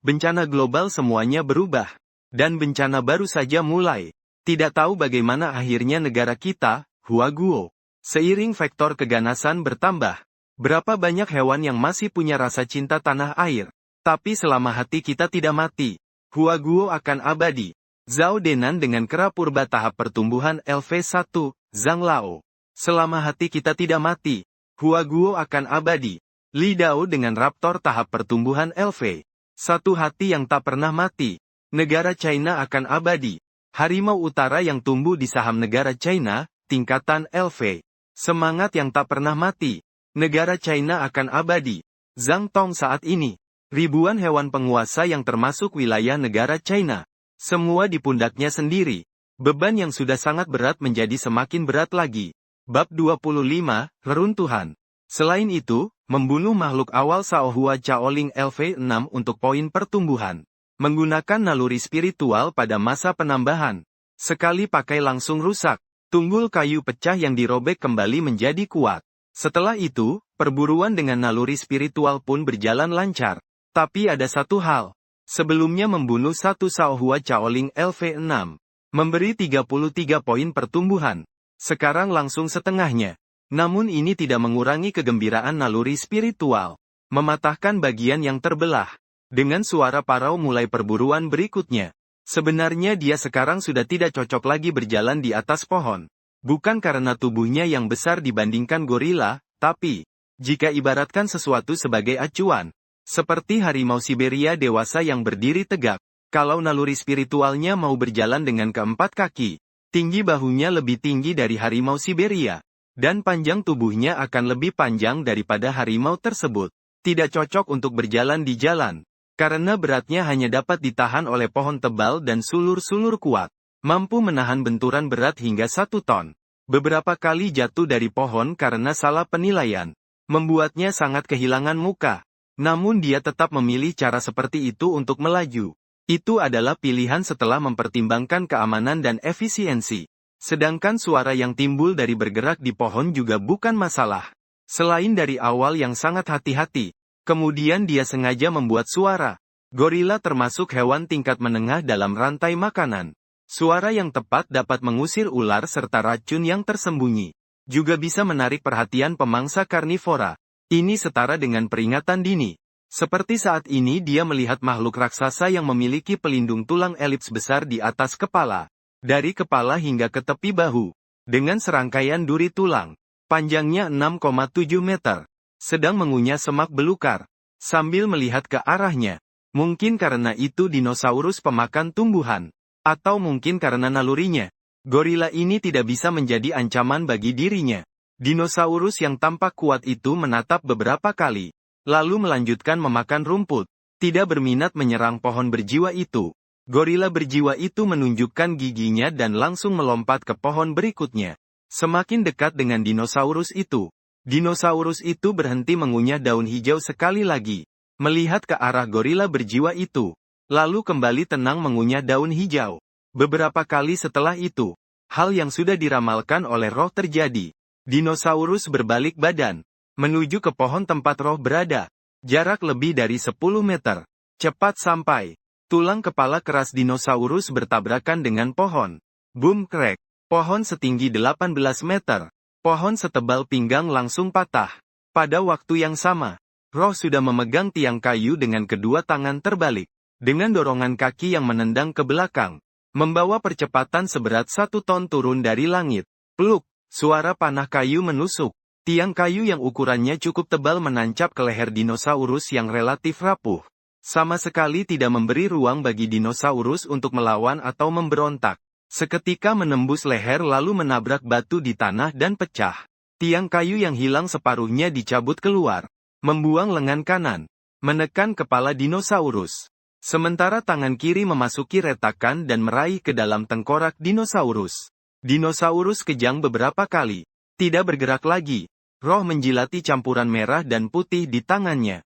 Bencana global semuanya berubah. Dan bencana baru saja mulai. Tidak tahu bagaimana akhirnya negara kita, Huaguo. Seiring vektor keganasan bertambah. Berapa banyak hewan yang masih punya rasa cinta tanah air. Tapi selama hati kita tidak mati, Huaguo akan abadi. Zhao Denan dengan kera purba tahap pertumbuhan LV1, Zhang Lao. Selama hati kita tidak mati, Huaguo akan abadi. Li Dao dengan raptor tahap pertumbuhan LV. Satu hati yang tak pernah mati. Negara China akan abadi. Harimau utara yang tumbuh di saham negara China, tingkatan LV. Semangat yang tak pernah mati. Negara China akan abadi. Zhang Tong saat ini. Ribuan hewan penguasa yang termasuk wilayah negara China. Semua di pundaknya sendiri. Beban yang sudah sangat berat menjadi semakin berat lagi. Bab 25, Reruntuhan. Selain itu, membunuh makhluk awal Shaohua Chaoling LV6 untuk poin pertumbuhan. Menggunakan naluri spiritual pada masa penambahan. Sekali pakai langsung rusak. Tunggul kayu pecah yang dirobek kembali menjadi kuat. Setelah itu, perburuan dengan naluri spiritual pun berjalan lancar. Tapi ada satu hal. Sebelumnya membunuh satu Shaohua Chaoling LV6. Memberi 33 poin pertumbuhan. Sekarang langsung setengahnya. Namun ini tidak mengurangi kegembiraan naluri spiritual. Mematahkan bagian yang terbelah. Dengan suara parau mulai perburuan berikutnya. Sebenarnya dia sekarang sudah tidak cocok lagi berjalan di atas pohon. Bukan karena tubuhnya yang besar dibandingkan gorila, tapi, jika ibaratkan sesuatu sebagai acuan, seperti harimau Siberia dewasa yang berdiri tegak, kalau naluri spiritualnya mau berjalan dengan keempat kaki, tinggi bahunya lebih tinggi dari harimau Siberia. Dan panjang tubuhnya akan lebih panjang daripada harimau tersebut. Tidak cocok untuk berjalan di jalan. Karena beratnya hanya dapat ditahan oleh pohon tebal dan sulur-sulur kuat. Mampu menahan benturan berat hingga 1 ton. Beberapa kali jatuh dari pohon karena salah penilaian. Membuatnya sangat kehilangan muka. Namun dia tetap memilih cara seperti itu untuk melaju. Itu adalah pilihan setelah mempertimbangkan keamanan dan efisiensi. Sedangkan suara yang timbul dari bergerak di pohon juga bukan masalah. Selain dari awal yang sangat hati-hati, kemudian dia sengaja membuat suara. Gorila termasuk hewan tingkat menengah dalam rantai makanan. Suara yang tepat dapat mengusir ular serta racun yang tersembunyi. Juga bisa menarik perhatian pemangsa karnivora. Ini setara dengan peringatan dini. Seperti saat ini dia melihat makhluk raksasa yang memiliki pelindung tulang elips besar di atas kepala. Dari kepala hingga ke tepi bahu. Dengan serangkaian duri tulang. Panjangnya 6,7 meter. Sedang mengunyah semak belukar. sambil melihat ke arahnya. Mungkin karena itu dinosaurus pemakan tumbuhan. Atau mungkin karena nalurinya. Gorila ini tidak bisa menjadi ancaman bagi dirinya. Dinosaurus yang tampak kuat itu menatap beberapa kali. Lalu melanjutkan memakan rumput. Tidak berminat menyerang pohon berjiwa itu. Gorila berjiwa itu menunjukkan giginya dan langsung melompat ke pohon berikutnya. Semakin dekat dengan dinosaurus itu. Dinosaurus itu berhenti mengunyah daun hijau sekali lagi. Melihat ke arah gorila berjiwa itu. Lalu kembali tenang mengunyah daun hijau. Beberapa kali setelah itu, hal yang sudah diramalkan oleh roh terjadi. Dinosaurus berbalik badan. Menuju ke pohon tempat roh berada. Jarak lebih dari 10 meter. Cepat sampai. Tulang kepala keras dinosaurus bertabrakan dengan pohon. Boom crack. Pohon setinggi 18 meter. Pohon setebal pinggang langsung patah. Pada waktu yang sama, roh sudah memegang tiang kayu dengan kedua tangan terbalik. Dengan dorongan kaki yang menendang ke belakang. Membawa percepatan seberat 1 ton turun dari langit. Pluk. Suara panah kayu menusuk. Tiang kayu yang ukurannya cukup tebal menancap ke leher dinosaurus yang relatif rapuh. Sama sekali tidak memberi ruang bagi dinosaurus untuk melawan atau memberontak. Seketika menembus leher lalu menabrak batu di tanah dan pecah. Tiang kayu yang hilang separuhnya dicabut keluar. Membuang lengan kanan. Menekan kepala dinosaurus. Sementara tangan kiri memasuki retakan dan meraih ke dalam tengkorak dinosaurus. Dinosaurus kejang beberapa kali. Tidak bergerak lagi. Roh menjilati campuran merah dan putih di tangannya.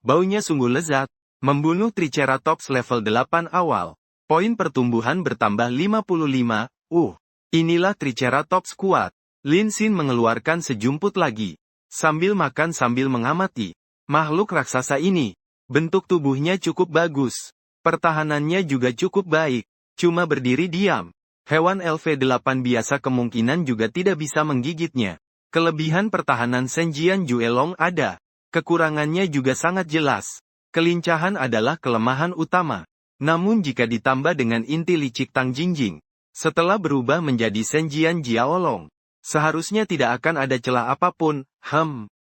Baunya sungguh lezat. Membunuh Triceratops level 8 awal. Poin pertumbuhan bertambah 55. Inilah Triceratops kuat. Lin Xin mengeluarkan sejumput lagi. Sambil makan sambil mengamati. Makhluk raksasa ini. Bentuk tubuhnya cukup bagus. Pertahanannya juga cukup baik. Cuma berdiri diam. Hewan LV8 biasa kemungkinan juga tidak bisa menggigitnya. Kelebihan pertahanan Senjian Juelong ada. Kekurangannya juga sangat jelas. Kelincahan adalah kelemahan utama. Namun jika ditambah dengan inti licik Tang Jingjing, setelah berubah menjadi Senjian Jiaolong, seharusnya tidak akan ada celah apapun.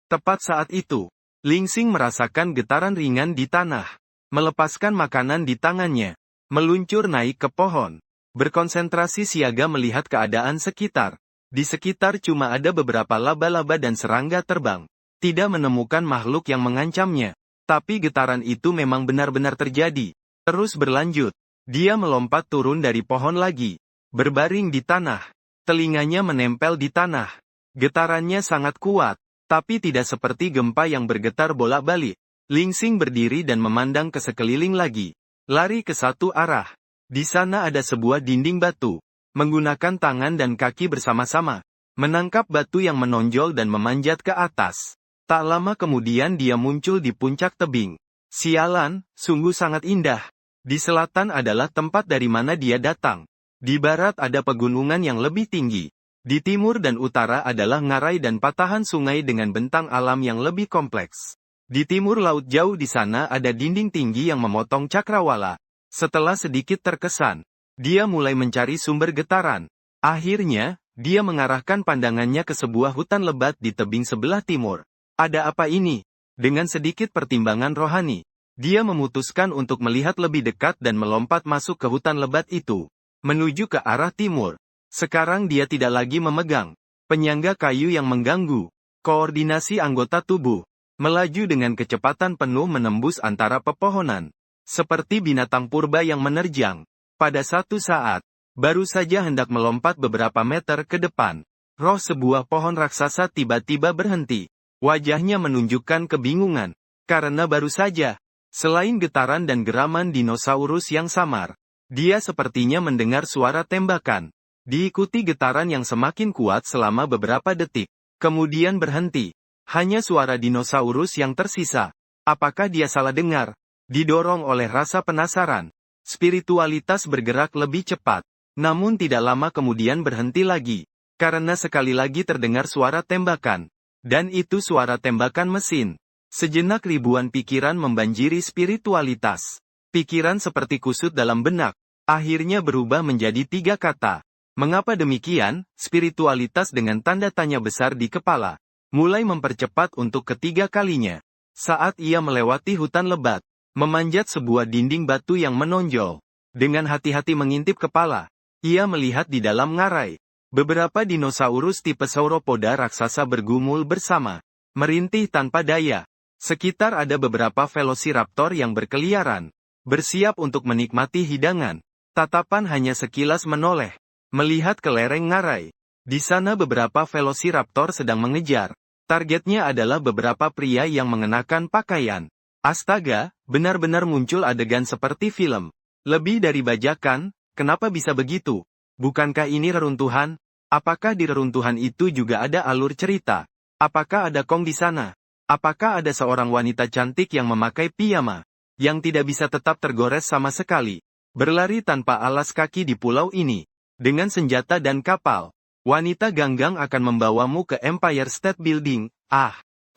Tepat saat itu, Ling Xing merasakan getaran ringan di tanah. Melepaskan makanan di tangannya. Meluncur naik ke pohon. Berkonsentrasi siaga melihat keadaan sekitar. Di sekitar cuma ada beberapa laba-laba dan serangga terbang. Tidak menemukan makhluk yang mengancamnya. Tapi getaran itu memang benar-benar terjadi. Terus berlanjut. Dia melompat turun dari pohon lagi. Berbaring di tanah. Telinganya menempel di tanah. Getarannya sangat kuat. Tapi tidak seperti gempa yang bergetar bolak-balik. Ling Xing berdiri dan memandang ke sekeliling lagi. Lari ke satu arah. Di sana ada sebuah dinding batu. Menggunakan tangan dan kaki bersama-sama. Menangkap batu yang menonjol dan memanjat ke atas. Tak lama kemudian dia muncul di puncak tebing. Sialan, sungguh sangat indah. Di selatan adalah tempat dari mana dia datang. Di barat ada pegunungan yang lebih tinggi. Di timur dan utara adalah ngarai dan patahan sungai dengan bentang alam yang lebih kompleks. Di timur laut jauh di sana ada dinding tinggi yang memotong cakrawala. Setelah sedikit terkesan, dia mulai mencari sumber getaran. Akhirnya, dia mengarahkan pandangannya ke sebuah hutan lebat di tebing sebelah timur. Ada apa ini? Dengan sedikit pertimbangan rohani, dia memutuskan untuk melihat lebih dekat dan melompat masuk ke hutan lebat itu. Menuju ke arah timur. Sekarang dia tidak lagi memegang penyangga kayu yang mengganggu. Koordinasi anggota tubuh. Melaju dengan kecepatan penuh menembus antara pepohonan. Seperti binatang purba yang menerjang. Pada satu saat, baru saja hendak melompat beberapa meter ke depan. Roh sebuah pohon raksasa tiba-tiba berhenti. Wajahnya menunjukkan kebingungan. Karena baru saja, selain getaran dan geraman dinosaurus yang samar, dia sepertinya mendengar suara tembakan. Diikuti getaran yang semakin kuat selama beberapa detik. Kemudian berhenti. Hanya suara dinosaurus yang tersisa. Apakah dia salah dengar? Didorong oleh rasa penasaran. Spiritualitas bergerak lebih cepat. Namun tidak lama kemudian berhenti lagi. Karena sekali lagi terdengar suara tembakan. Dan itu suara tembakan mesin. Sejenak ribuan pikiran membanjiri spiritualitas. Pikiran seperti kusut dalam benak. Akhirnya berubah menjadi 3 kata. Mengapa demikian? Spiritualitas dengan tanda tanya besar di kepala. Mulai mempercepat untuk ketiga kalinya. Saat ia melewati hutan lebat, memanjat sebuah dinding batu yang menonjol. Dengan hati-hati mengintip kepala, ia melihat di dalam ngarai. Beberapa dinosaurus tipe sauropoda raksasa bergumul bersama, merintih tanpa daya. Sekitar ada beberapa velociraptor yang berkeliaran, bersiap untuk menikmati hidangan. Tatapan hanya sekilas menoleh, melihat ke lereng ngarai. Di sana beberapa velociraptor sedang mengejar. Targetnya adalah beberapa pria yang mengenakan pakaian. Astaga, benar-benar muncul adegan seperti film. Lebih dari bajakan, kenapa bisa begitu? Bukankah ini reruntuhan? Apakah di reruntuhan itu juga ada alur cerita? Apakah ada Kong di sana? Apakah ada seorang wanita cantik yang memakai piyama, yang tidak bisa tetap tergores sama sekali, berlari tanpa alas kaki di pulau ini, dengan senjata dan kapal? Wanita ganggang akan membawamu ke Empire State Building.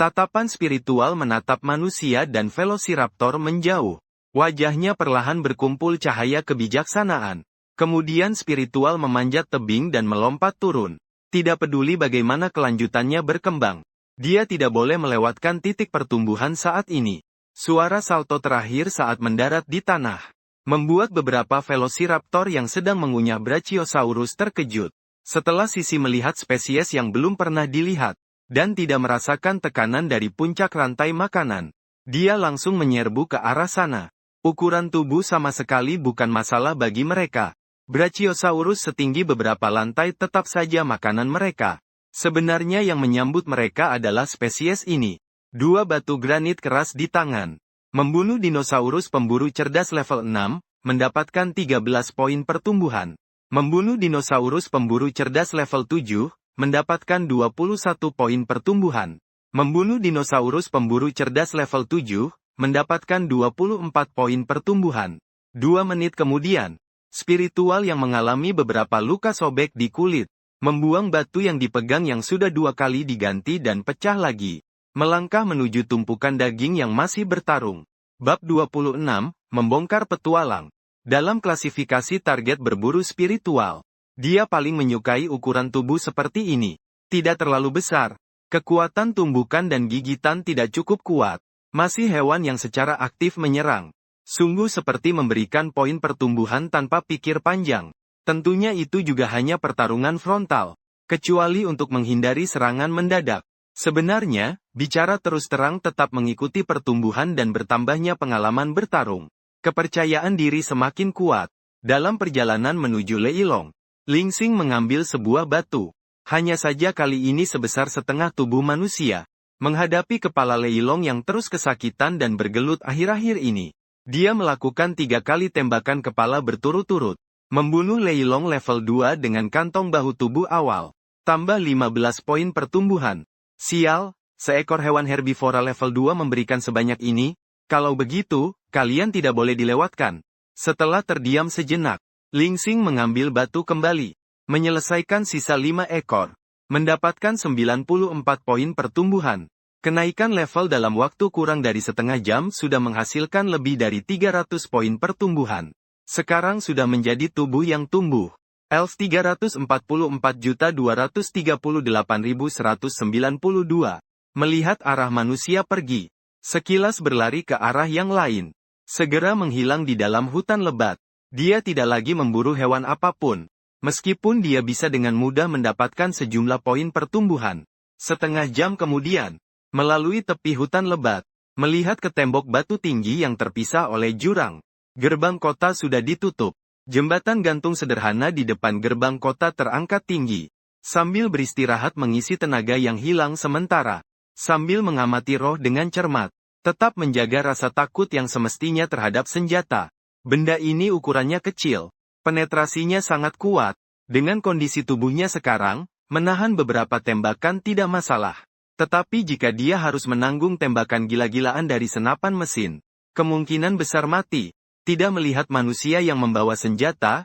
Tatapan spiritual menatap manusia dan velociraptor menjauh. Wajahnya perlahan berkumpul cahaya kebijaksanaan. Kemudian spiritual memanjat tebing dan melompat turun. Tidak peduli bagaimana kelanjutannya berkembang. Dia tidak boleh melewatkan titik pertumbuhan saat ini. Suara salto terakhir saat mendarat di tanah membuat beberapa velociraptor yang sedang mengunyah Brachiosaurus terkejut. Setelah Sisi melihat spesies yang belum pernah dilihat, dan tidak merasakan tekanan dari puncak rantai makanan, dia langsung menyerbu ke arah sana. Ukuran tubuh sama sekali bukan masalah bagi mereka. Brachiosaurus setinggi beberapa lantai tetap saja makanan mereka. Sebenarnya yang menyambut mereka adalah spesies ini. 2 batu granit keras di tangan. Membunuh dinosaurus pemburu cerdas level 6, mendapatkan 13 poin pertumbuhan. Membunuh dinosaurus pemburu cerdas level 7, mendapatkan 21 poin pertumbuhan. Membunuh dinosaurus pemburu cerdas level 7, mendapatkan 24 poin pertumbuhan. 2 menit kemudian, spiritual yang mengalami beberapa luka sobek di kulit, membuang batu yang dipegang yang sudah 2 kali diganti dan pecah lagi. Melangkah menuju tumpukan daging yang masih bertarung. Bab 26, Membongkar Petualang. Dalam klasifikasi target berburu spiritual, dia paling menyukai ukuran tubuh seperti ini. Tidak terlalu besar, kekuatan tumbukan dan gigitan tidak cukup kuat. Masih hewan yang secara aktif menyerang. Sungguh seperti memberikan poin pertumbuhan tanpa pikir panjang. Tentunya itu juga hanya pertarungan frontal. Kecuali untuk menghindari serangan mendadak. Sebenarnya, bicara terus terang tetap mengikuti pertumbuhan dan bertambahnya pengalaman bertarung. Kepercayaan diri semakin kuat. Dalam perjalanan menuju Leilong, Ling Xing mengambil sebuah batu. Hanya saja kali ini sebesar setengah tubuh manusia. Menghadapi kepala Leilong yang terus kesakitan dan bergelut akhir-akhir ini, dia melakukan 3 kali tembakan kepala berturut-turut. Membunuh Leilong level 2 dengan kantong bahu tubuh awal. Tambah 15 poin pertumbuhan. Sial, seekor hewan herbivora level 2 memberikan sebanyak ini. Kalau begitu, kalian tidak boleh dilewatkan. Setelah terdiam sejenak, Ling Xing mengambil batu kembali, menyelesaikan sisa 5 ekor, mendapatkan 94 poin pertumbuhan. Kenaikan level dalam waktu kurang dari setengah jam sudah menghasilkan lebih dari 300 poin pertumbuhan. Sekarang sudah menjadi tubuh yang tumbuh. Elf 344.238.192. Melihat arah manusia pergi. Sekilas berlari ke arah yang lain. Segera menghilang di dalam hutan lebat. Dia tidak lagi memburu hewan apapun. Meskipun dia bisa dengan mudah mendapatkan sejumlah poin pertumbuhan. Setengah jam kemudian, melalui tepi hutan lebat, melihat ke tembok batu tinggi yang terpisah oleh jurang. Gerbang kota sudah ditutup. Jembatan gantung sederhana di depan gerbang kota terangkat tinggi. Sambil beristirahat mengisi tenaga yang hilang sementara. Sambil mengamati roh dengan cermat, tetap menjaga rasa takut yang semestinya terhadap senjata. Benda ini ukurannya kecil, penetrasinya sangat kuat. Dengan kondisi tubuhnya sekarang, menahan beberapa tembakan tidak masalah. Tetapi jika dia harus menanggung tembakan gila-gilaan dari senapan mesin, kemungkinan besar mati. Tidak melihat manusia yang membawa senjata,